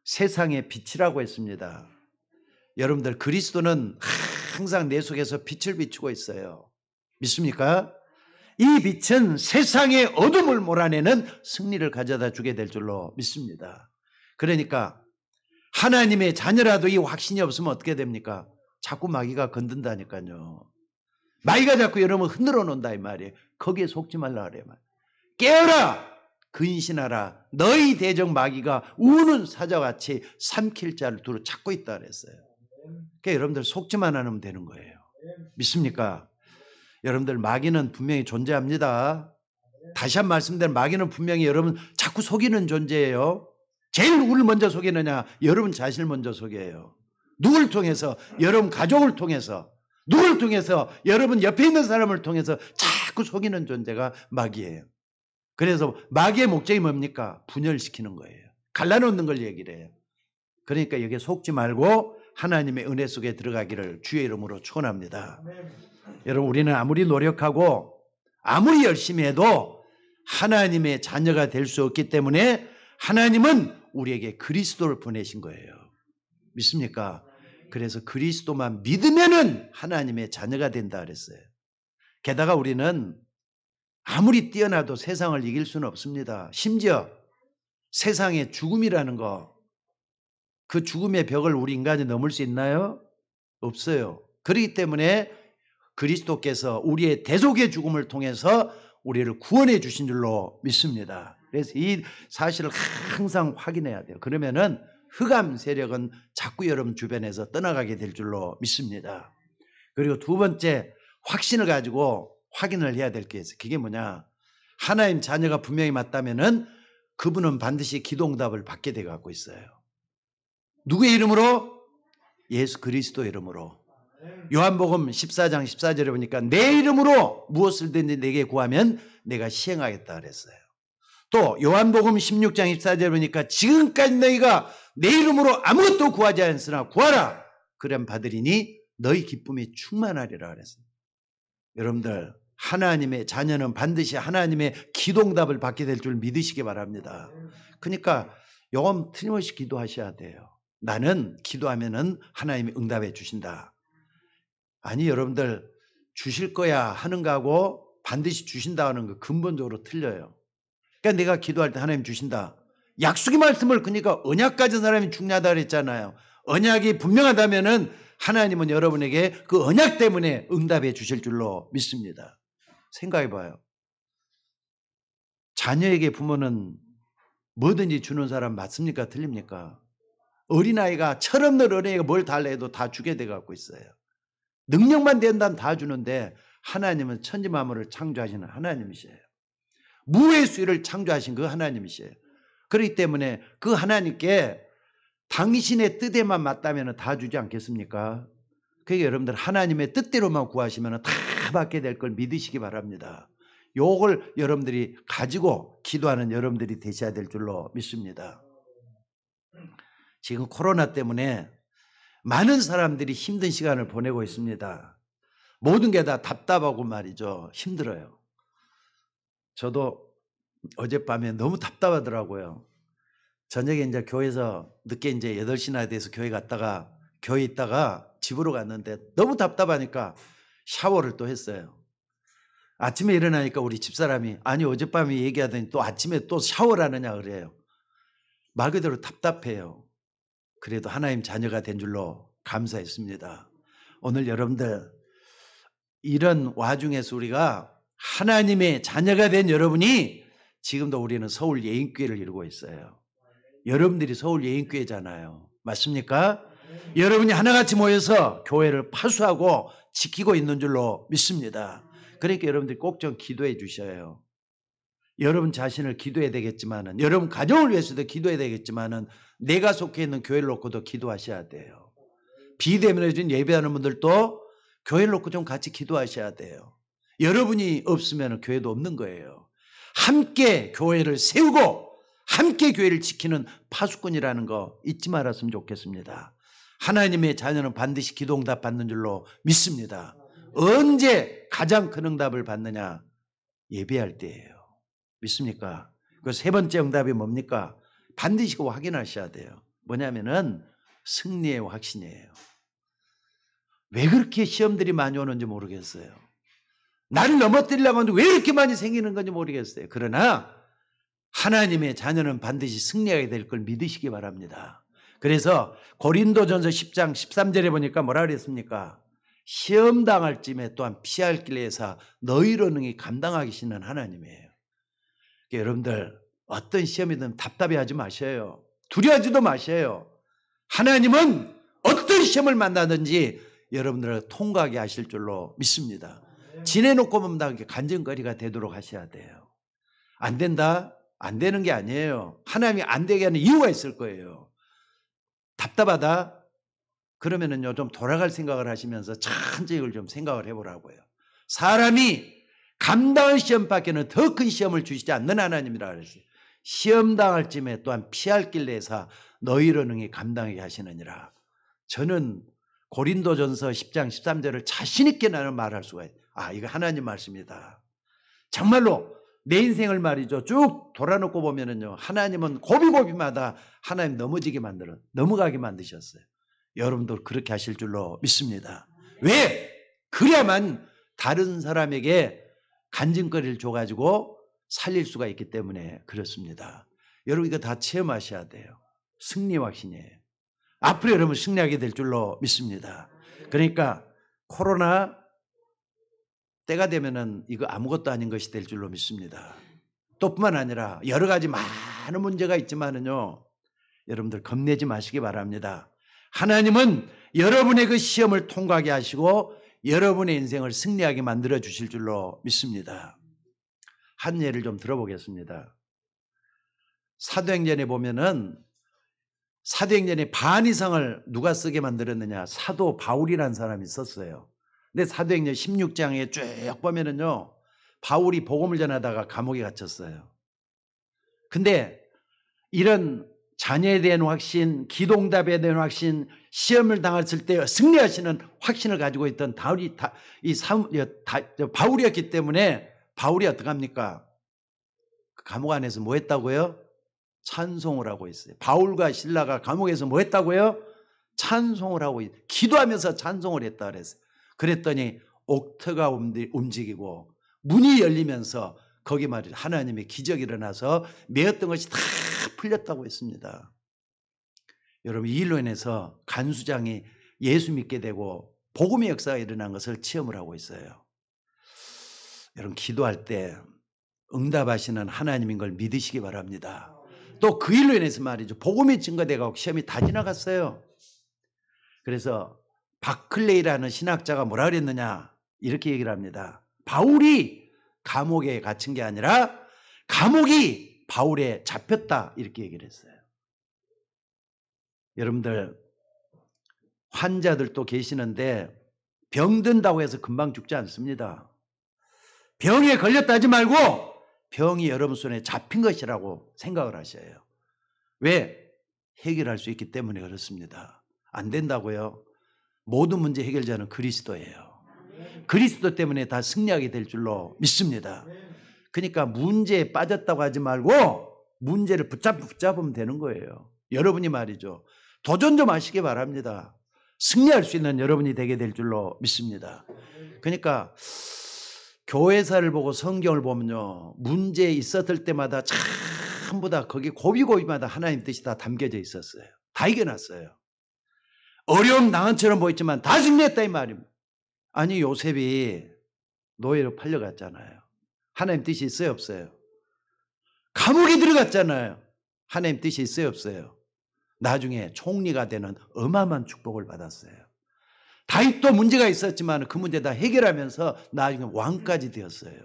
세상의 빛이라고 했습니다. 여러분들 그리스도는 항상 내 속에서 빛을 비추고 있어요. 믿습니까? 이 빛은 세상의 어둠을 몰아내는 승리를 가져다 주게 될 줄로 믿습니다. 그러니까 하나님의 자녀라도 이 확신이 없으면 어떻게 됩니까? 자꾸 마귀가 건든다니까요. 마귀가 자꾸 여러분 흔들어 놓는다 이 말이에요. 거기에 속지 말라 그래요. 깨어라! 근신하라. 너희 대적 마귀가 우는 사자같이 삼킬 자를 두루 찾고 있다 그랬어요. 그러니까 여러분들 속지만 않으면 되는 거예요. 믿습니까? 여러분들 마귀는 분명히 존재합니다. 다시 한 번 말씀드리면 마귀는 분명히 여러분 자꾸 속이는 존재예요. 제일 누구를 먼저 속이느냐? 여러분 자신을 먼저 속여요. 누굴 통해서? 여러분 가족을 통해서. 누굴 통해서? 여러분 옆에 있는 사람을 통해서 자꾸 속이는 존재가 마귀예요. 그래서 마귀의 목적이 뭡니까? 분열시키는 거예요. 갈라놓는 걸 얘기를 해요. 그러니까 여기에 속지 말고 하나님의 은혜 속에 들어가기를 주의 이름으로 축원합니다. 여러분 우리는 아무리 노력하고 아무리 열심히 해도 하나님의 자녀가 될 수 없기 때문에 하나님은 우리에게 그리스도를 보내신 거예요. 믿습니까? 그래서 그리스도만 믿으면은 하나님의 자녀가 된다 그랬어요. 게다가 우리는 아무리 뛰어나도 세상을 이길 수는 없습니다. 심지어 세상의 죽음이라는 거, 그 죽음의 벽을 우리 인간이 넘을 수 있나요? 없어요. 그렇기 때문에 그리스도께서 우리의 대속의 죽음을 통해서 우리를 구원해 주신 줄로 믿습니다. 그래서 이 사실을 항상 확인해야 돼요. 그러면은 흑암 세력은 자꾸 여러분 주변에서 떠나가게 될 줄로 믿습니다. 그리고 두 번째 확신을 가지고 확인을 해야 될 게 있어요. 그게 뭐냐? 하나님 자녀가 분명히 맞다면은 그분은 반드시 기도응답을 받게 돼 갖고 있어요. 누구의 이름으로? 예수 그리스도 이름으로. 요한복음 14장 14절에 보니까 내 이름으로 무엇을든지 내게 구하면 내가 시행하겠다 그랬어요. 또 요한복음 16장 14절에 보니까 지금까지 너희가 내 이름으로 아무것도 구하지 않았으나 구하라. 그럼 받으리니 너희 기쁨이 충만하리라 그랬어요. 여러분들 하나님의 자녀는 반드시 하나님의 기도응답을 받게 될 줄 믿으시기 바랍니다. 그러니까 요금 틀림없이 기도하셔야 돼요. 나는 기도하면은 하나님이 응답해 주신다. 아니 여러분들 주실 거야 하는 거하고 반드시 주신다 하는 거 근본적으로 틀려요. 그러니까 내가 기도할 때 하나님 주신다. 약속의 말씀을 그러니까 언약 가진 사람이 중요하다 그랬잖아요. 언약이 분명하다면은 하나님은 여러분에게 그 언약 때문에 응답해 주실 줄로 믿습니다. 생각해 봐요. 자녀에게 부모는 뭐든지 주는 사람 맞습니까? 틀립니까? 어린아이가 철없는 어린아이가 뭘 달라 해도 다 주게 돼 갖고 있어요. 능력만 된다면 다 주는데 하나님은 천지 만물을 창조하시는 하나님이세요. 무의 수를 창조하신 그 하나님이세요. 그렇기 때문에 그 하나님께 당신의 뜻에만 맞다면 다 주지 않겠습니까? 그러니까 여러분들 하나님의 뜻대로만 구하시면 다 받게 될 걸 믿으시기 바랍니다. 요걸 여러분들이 가지고 기도하는 여러분들이 되셔야 될 줄로 믿습니다. 지금 코로나 때문에 많은 사람들이 힘든 시간을 보내고 있습니다. 모든 게 다 답답하고 말이죠. 힘들어요. 저도 어젯밤에 너무 답답하더라고요. 저녁에 이제 교회에서 늦게 이제 8시나 돼서 교회 갔다가 교회 있다가 집으로 갔는데 너무 답답하니까 샤워를 또 했어요. 아침에 일어나니까 우리 집사람이 아니 어젯밤에 얘기하더니 또 아침에 또 샤워를 하느냐 그래요. 말 그대로 답답해요. 그래도 하나님 자녀가 된 줄로 감사했습니다. 오늘 여러분들 이런 와중에서 우리가 하나님의 자녀가 된 여러분이 지금도 우리는 서울 예인교회를 이루고 있어요. 여러분들이 서울 예인교회잖아요. 맞습니까? 여러분이 하나같이 모여서 교회를 파수하고 지키고 있는 줄로 믿습니다. 그러니까 여러분들이 꼭 좀 기도해 주셔요. 여러분 자신을 기도해야 되겠지만은 여러분 가정을 위해서도 기도해야 되겠지만은 내가 속해 있는 교회를 놓고도 기도하셔야 돼요. 비대면해진 예배하는 분들도 교회를 놓고 좀 같이 기도하셔야 돼요. 여러분이 없으면 교회도 없는 거예요. 함께 교회를 세우고 함께 교회를 지키는 파수꾼이라는 거 잊지 말았으면 좋겠습니다. 하나님의 자녀는 반드시 기도응답 받는 줄로 믿습니다. 언제 가장 큰 응답을 받느냐? 예배할 때예요. 믿습니까? 그 세 번째 응답이 뭡니까? 반드시 그거 확인하셔야 돼요. 뭐냐면은 승리의 확신이에요. 왜 그렇게 시험들이 많이 오는지 모르겠어요. 나를 넘어뜨리려고 하는데 왜 이렇게 많이 생기는 건지 모르겠어요. 그러나 하나님의 자녀는 반드시 승리하게 될 걸 믿으시기 바랍니다. 그래서 고린도전서 10장 13절에 보니까 뭐라 그랬습니까? 시험 당할 쯤에 또한 피할 길에서 너희로 능히 감당하시는 하나님이에요. 그러니까 여러분들 어떤 시험이든 답답해하지 마셔요. 두려워하지도 마셔요. 하나님은 어떤 시험을 만나든지 여러분들을 통과하게 하실 줄로 믿습니다. 지내놓고 보면 다 간증거리가 되도록 하셔야 돼요. 안 된다? 안 되는 게 아니에요. 하나님이 안 되게 하는 이유가 있을 거예요. 답답하다? 그러면은요, 좀 돌아갈 생각을 하시면서 천천히 이걸 좀 생각을 해보라고요. 사람이 감당할 시험밖에는 더 큰 시험을 주시지 않는 하나님이라 그랬어요. 시험 당할 쯤에 또한 피할 길 내사 너희로 능히 감당하게 하시느니라. 저는 고린도전서 10장 13절을 자신 있게 나는 말할 수가 있어요. 아, 이거 하나님 말씀이다. 정말로 내 인생을 말이죠. 쭉 돌아놓고 보면은요, 하나님은 고비고비마다 하나님 넘어가게 만드셨어요. 여러분도 그렇게 하실 줄로 믿습니다. 왜? 그래야만 다른 사람에게 간증거리를 줘가지고 살릴 수가 있기 때문에 그렇습니다. 여러분 이거 다 체험하셔야 돼요. 승리 확신이에요. 앞으로 여러분 승리하게 될 줄로 믿습니다. 그러니까 코로나 때가 되면은 이거 아무것도 아닌 것이 될 줄로 믿습니다. 또 뿐만 아니라 여러 가지 많은 문제가 있지만은요, 여러분들 겁내지 마시기 바랍니다. 하나님은 여러분의 그 시험을 통과하게 하시고 여러분의 인생을 승리하게 만들어 주실 줄로 믿습니다. 한 예를 좀 들어보겠습니다. 사도행전에 보면은 사도행전의 반 이상을 누가 쓰게 만들었느냐? 사도 바울이라는 사람이 썼어요. 근데 사도행전 16장에 쭉 보면은요, 바울이 복음을 전하다가 감옥에 갇혔어요. 근데 이런 자녀에 대한 확신, 기도응답에 대한 확신, 시험을 당했을 때 승리하시는 확신을 가지고 있던 바울이었기 때문에 바울이 어떡합니까? 감옥 안에서 뭐 했다고요? 찬송을 하고 있어요. 바울과 실라가 감옥에서 뭐 했다고요? 찬송을 하고 있어요. 기도하면서 찬송을 했다 그랬어요. 그랬더니 옥터가 움직이고 문이 열리면서 거기 말이죠. 하나님의 기적이 일어나서 매었던 것이 다 풀렸다고 했습니다. 여러분 이 일로 인해서 간수장이 예수 믿게 되고 복음의 역사가 일어난 것을 체험을 하고 있어요. 여러분 기도할 때 응답하시는 하나님인 걸 믿으시기 바랍니다. 또 그 일로 인해서 말이죠. 복음이 증거되고 시험이 다 지나갔어요. 그래서 바클레이라는 신학자가 뭐라 그랬느냐 이렇게 얘기를 합니다. 바울이 감옥에 갇힌 게 아니라 감옥이 바울에 잡혔다 이렇게 얘기를 했어요. 여러분들 환자들도 계시는데 병든다고 해서 금방 죽지 않습니다. 병에 걸렸다 하지 말고 병이 여러분 손에 잡힌 것이라고 생각을 하셔요. 왜? 해결할 수 있기 때문에 그렇습니다. 안 된다고요? 모든 문제 해결자는 그리스도예요. 그리스도 때문에 다 승리하게 될 줄로 믿습니다. 그러니까 문제에 빠졌다고 하지 말고 문제를 붙잡으면 되는 거예요. 여러분이 말이죠. 도전 좀 하시기 바랍니다. 승리할 수 있는 여러분이 되게 될 줄로 믿습니다. 그러니까 교회사를 보고 성경을 보면요. 문제 있었을 때마다 전부 다 거기 고비고비마다 하나님 뜻이 다 담겨져 있었어요. 다 이겨놨어요. 어려운 낭은처럼 보였지만 다 승리했다 이 말입니다. 아니 요셉이 노예로 팔려갔잖아요. 하나님 뜻이 있어요 없어요? 감옥에 들어갔잖아요. 하나님 뜻이 있어요 없어요? 나중에 총리가 되는 어마어마한 축복을 받았어요. 다윗도 문제가 있었지만 그 문제 다 해결하면서 나중에 왕까지 되었어요.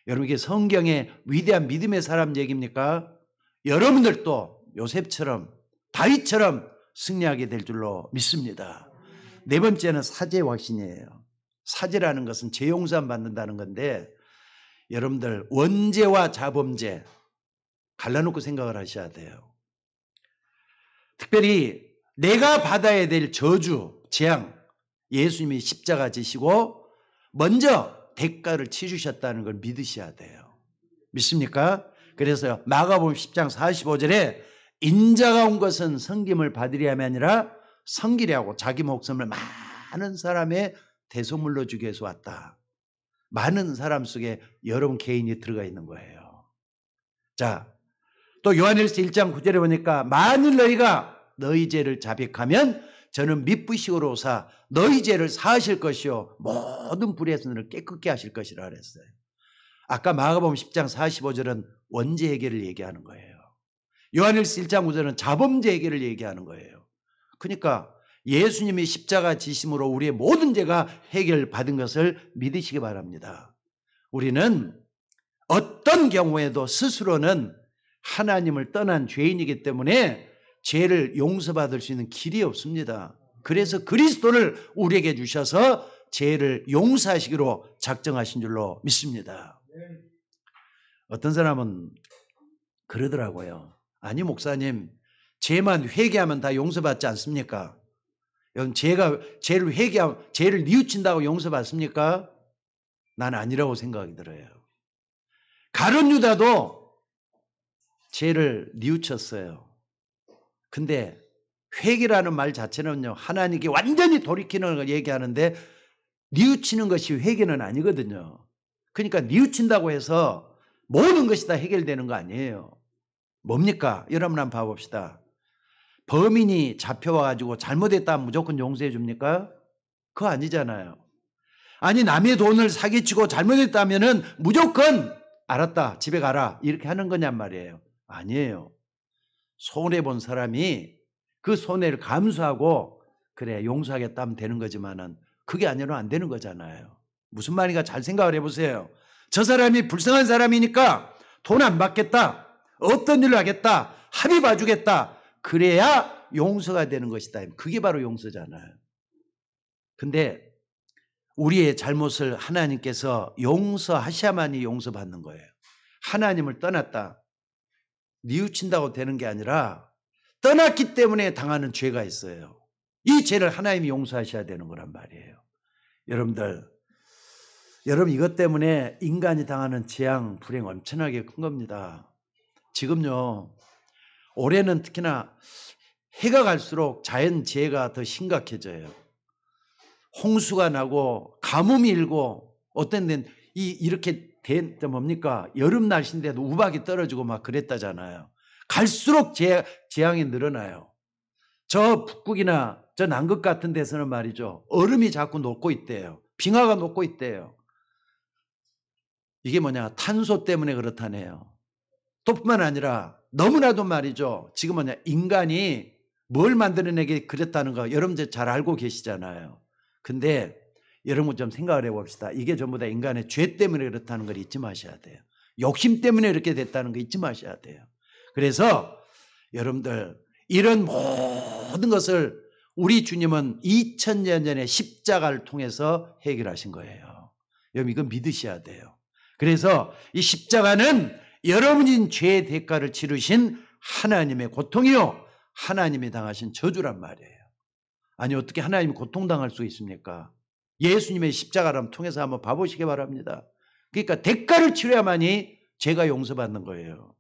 여러분 이게 성경의 위대한 믿음의 사람 얘기입니까? 여러분들도 요셉처럼 다윗처럼 승리하게 될 줄로 믿습니다. 네 번째는 사죄 확신이에요. 사죄라는 것은 죄 용서 받는다는 건데 여러분들 원죄와 자범죄 갈라놓고 생각을 하셔야 돼요. 특별히 내가 받아야 될 저주, 재앙 예수님이 십자가 지시고 먼저 대가를 치르셨다는 걸 믿으셔야 돼요. 믿습니까? 그래서 마가복음 10장 45절에 인자가 온 것은 섬김을 받으려 함이 아니라 섬기려 하고 자기 목숨을 많은 사람의 대속물로 주기 위해서 왔다. 많은 사람 속에 여러분 개인이 들어가 있는 거예요. 자, 또 요한일서 1장 9절에 보니까 만일 너희가 너희 죄를 자백하면 저는 미쁘시오로 오사 너희 죄를 사하실 것이요 모든 불의에서 너를 깨끗게 하실 것이라 그랬어요. 아까 마가복음 10장 45절은 원죄 해결을 얘기하는 거예요. 요한일서 1장 9절은 자범죄 해결을 얘기하는 거예요. 그러니까 예수님이 십자가 지심으로 우리의 모든 죄가 해결받은 것을 믿으시기 바랍니다. 우리는 어떤 경우에도 스스로는 하나님을 떠난 죄인이기 때문에 죄를 용서받을 수 있는 길이 없습니다. 그래서 그리스도를 우리에게 주셔서 죄를 용서하시기로 작정하신 줄로 믿습니다. 어떤 사람은 그러더라고요. 아니 목사님 죄만 회개하면 다 용서받지 않습니까? 여러분 죄를 회개하면 죄를 뉘우친다고 용서받습니까? 난 아니라고 생각이 들어요. 가룟 유다도 죄를 뉘우쳤어요. 근데 회개라는 말 자체는요, 하나님께 완전히 돌이키는 걸 얘기하는데 뉘우치는 것이 회개는 아니거든요. 그러니까 뉘우친다고 해서 모든 것이 다 해결되는 거 아니에요. 뭡니까? 여러분 한번 봐봅시다. 범인이 잡혀와가지고 잘못했다면 무조건 용서해 줍니까? 그거 아니잖아요. 아니, 남의 돈을 사기치고 잘못했다면은 무조건 알았다, 집에 가라, 이렇게 하는 거냔 말이에요. 아니에요. 손해본 사람이 그 손해를 감수하고 그래 용서하겠다 하면 되는 거지만은 그게 아니라 안 되는 거잖아요. 무슨 말인가 잘 생각을 해보세요. 저 사람이 불쌍한 사람이니까 돈 안 받겠다, 어떤 일을 하겠다, 합의 봐주겠다, 그래야 용서가 되는 것이다. 그게 바로 용서잖아요. 근데 우리의 잘못을 하나님께서 용서하셔야만이 용서받는 거예요. 하나님을 떠났다, 뉘우친다고 되는 게 아니라 떠났기 때문에 당하는 죄가 있어요. 이 죄를 하나님이 용서하셔야 되는 거란 말이에요. 여러분 이것 때문에 인간이 당하는 재앙, 불행 엄청나게 큰 겁니다. 지금요, 올해는 특히나 해가 갈수록 자연재해가 더 심각해져요. 홍수가 나고 가뭄이 일고 어떤 데는 이렇게 뭡니까? 여름 날씨인데도 우박이 떨어지고 막 그랬다잖아요. 갈수록 재앙이 늘어나요. 저 북극이나 저 남극 같은 데서는 말이죠, 얼음이 자꾸 녹고 있대요. 빙하가 녹고 있대요. 이게 뭐냐? 탄소 때문에 그렇다네요. 또 뿐만 아니라 너무나도 말이죠, 지금 뭐냐, 인간이 뭘 만들어내게 그랬다는 거 여러분들 잘 알고 계시잖아요. 근데 여러분 좀 생각을 해봅시다. 이게 전부 다 인간의 죄 때문에 그렇다는 걸 잊지 마셔야 돼요. 욕심 때문에 이렇게 됐다는 거 잊지 마셔야 돼요. 그래서 여러분들 이런 모든 것을 우리 주님은 2000년 전에 십자가를 통해서 해결하신 거예요. 여러분 이건 믿으셔야 돼요. 그래서 이 십자가는 여러분인 죄의 대가를 치르신 하나님의 고통이요, 하나님이 당하신 저주란 말이에요. 아니 어떻게 하나님이 고통당할 수 있습니까? 예수님의 십자가를 통해서 한번 봐보시기 바랍니다. 그러니까 대가를 치러야만이 죄가 용서받는 거예요.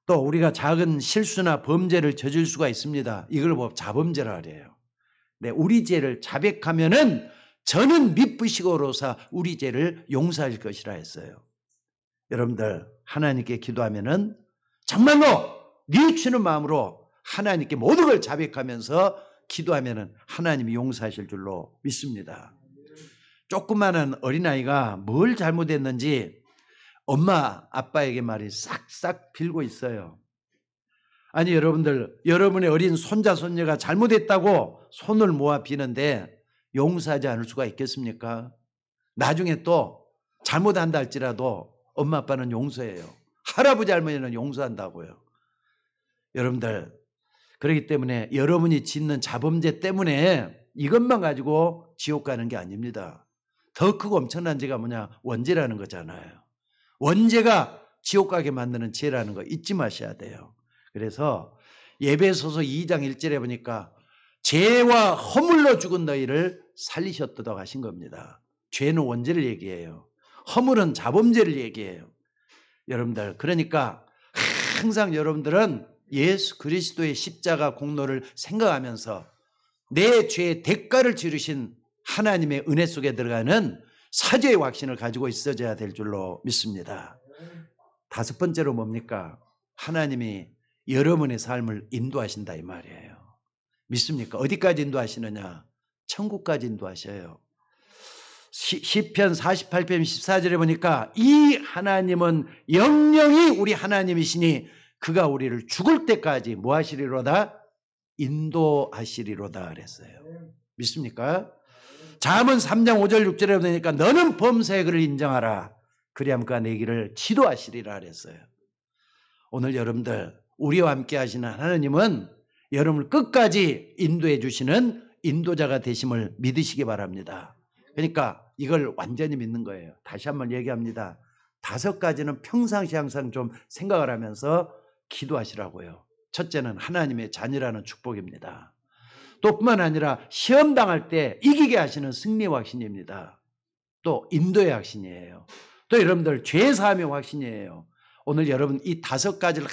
또 우리가 작은 실수나 범죄를 저질 수가 있습니다. 이걸 자범죄라 그래요. 네, 우리 죄를 자백하면은 저는 미쁘시고로사 우리 죄를 용서할 것이라 했어요. 여러분들 하나님께 기도하면은 정말로 뉘우치는 마음으로 하나님께 모든 걸 자백하면서 기도하면은 하나님이 용서하실 줄로 믿습니다. 조그마한 어린아이가 뭘 잘못했는지 엄마 아빠에게 말이 싹싹 빌고 있어요. 아니 여러분들, 여러분의 어린 손자 손녀가 잘못했다고 손을 모아 비는데 용서하지 않을 수가 있겠습니까? 나중에 또 잘못한다 할지라도 엄마 아빠는 용서해요. 할아버지 할머니는 용서한다고요. 여러분들, 그렇기 때문에 여러분이 짓는 자범죄 때문에 이것만 가지고 지옥 가는 게 아닙니다. 더 크고 엄청난 죄가 뭐냐? 원죄라는 거잖아요. 원죄가 지옥 가게 만드는 죄라는 거 잊지 마셔야 돼요. 그래서 에베소서 2장 1절에 보니까 죄와 허물로 죽은 너희를 살리셨도록 하신 겁니다. 죄는 원죄를 얘기해요. 허물은 자범죄를 얘기해요. 여러분들, 그러니까 항상 여러분들은 예수 그리스도의 십자가 공로를 생각하면서 내 죄의 대가를 치르신 하나님의 은혜 속에 들어가는 사죄의 확신을 가지고 있어야 될 줄로 믿습니다. 다섯 번째로 뭡니까? 하나님이 여러분의 삶을 인도하신다 이 말이에요. 믿습니까? 어디까지 인도하시느냐? 천국까지 인도하셔요. 시편 48편 14절에 보니까 이 하나님은 영영이 우리 하나님이시니 그가 우리를 죽을 때까지 뭐 하시리로다? 인도하시리로다 그랬어요. 믿습니까? 잠언 3장 5절 6절에 보니까 너는 범사의 그를 인정하라. 그리하면 그가 내 길을 지도하시리라 그랬어요. 오늘 여러분들, 우리와 함께 하시는 하나님은 여러분을 끝까지 인도해 주시는 인도자가 되심을 믿으시기 바랍니다. 그러니까 이걸 완전히 믿는 거예요. 다시 한번 얘기합니다. 다섯 가지는 평상시 항상 좀 생각을 하면서 기도하시라고요. 첫째는 하나님의 자녀라는 축복입니다. 또 뿐만 아니라 시험 당할 때 이기게 하시는 승리의 확신입니다. 또 인도의 확신이에요. 또 여러분들 죄 사함의 확신이에요. 오늘 여러분 이 다섯 가지를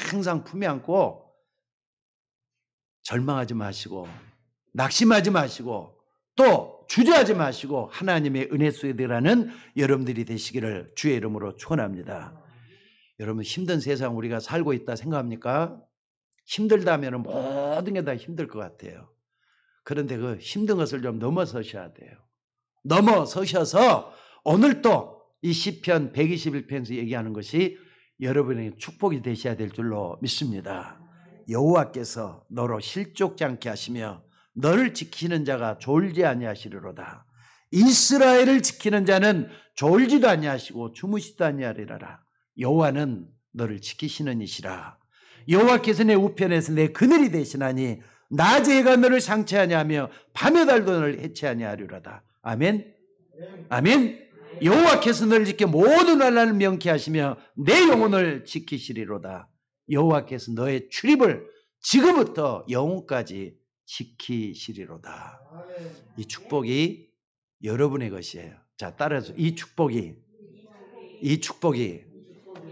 항상 품에 안고 절망하지 마시고 낙심하지 마시고 또 주저하지 마시고 하나님의 은혜 속에 들어가는 여러분들이 되시기를 주의 이름으로 축원합니다. 여러분 힘든 세상 우리가 살고 있다 생각합니까? 힘들다면 모든 게 다 힘들 것 같아요. 그런데 그 힘든 것을 좀 넘어서셔야 돼요. 넘어서셔서 오늘 또 이 시편 121편에서 얘기하는 것이 여러분에게 축복이 되셔야 될 줄로 믿습니다. 여호와께서 너로 실족지 않게 하시며 너를 지키는 자가 졸지 아니하시리로다. 이스라엘을 지키는 자는 졸지도 아니하시고 주무시도 아니하리라. 여호와는 너를 지키시는 이시라. 여호와께서 내 우편에서 내 그늘이 되시나니 낮에 해가 너를 상처하냐 하며 밤에 달도 너를 해체하냐 하리로다. 아멘. 아멘. 여호와께서 너를 지켜 모든 환난을 명케 하시며 내 영혼을 지키시리로다. 여호와께서 너의 출입을 지금부터 영혼까지 지키시리로다. 이 축복이 여러분의 것이에요. 자, 따라서 이 축복이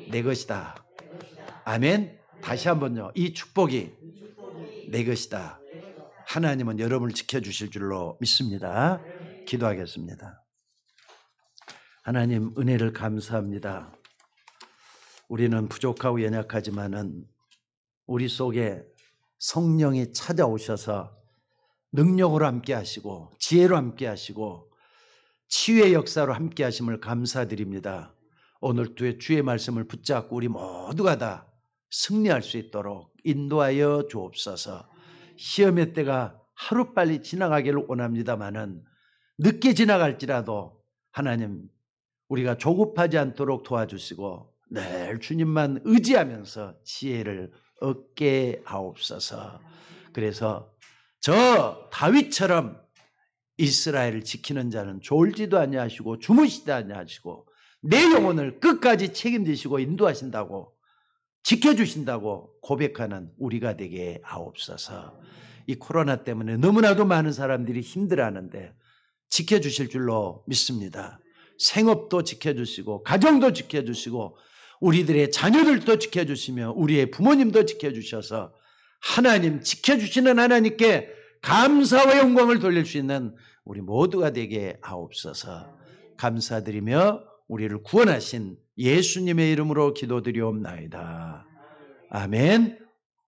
내 것이다. 아멘. 다시 한번요. 이 축복이 내 것이다. 하나님은 여러분을 지켜주실 줄로 믿습니다. 기도하겠습니다. 하나님 은혜를 감사합니다. 우리는 부족하고 연약하지만은 우리 속에 성령이 찾아오셔서 능력으로 함께 하시고 지혜로 함께 하시고 치유의 역사로 함께 하심을 감사드립니다. 오늘 주의 말씀을 붙잡고 우리 모두가 다 승리할 수 있도록 인도하여 주옵소서. 시험의 때가 하루빨리 지나가기를 원합니다마는 늦게 지나갈지라도 하나님 우리가 조급하지 않도록 도와주시고 늘 주님만 의지하면서 지혜를 얻게 하옵소서. 그래서 저 다윗처럼 이스라엘을 지키는 자는 졸지도 아니하시고 주무시도 아니하시고 내 영혼을 끝까지 책임지시고 인도하신다고 지켜주신다고 고백하는 우리가 되게 하옵소서. 이 코로나 때문에 너무나도 많은 사람들이 힘들어하는데 지켜주실 줄로 믿습니다. 생업도 지켜주시고 가정도 지켜주시고 우리들의 자녀들도 지켜주시며 우리의 부모님도 지켜주셔서 하나님 지켜주시는 하나님께 감사와 영광을 돌릴 수 있는 우리 모두가 되게 하옵소서. 감사드리며 우리를 구원하신 예수님의 이름으로 기도드리옵나이다. 아멘.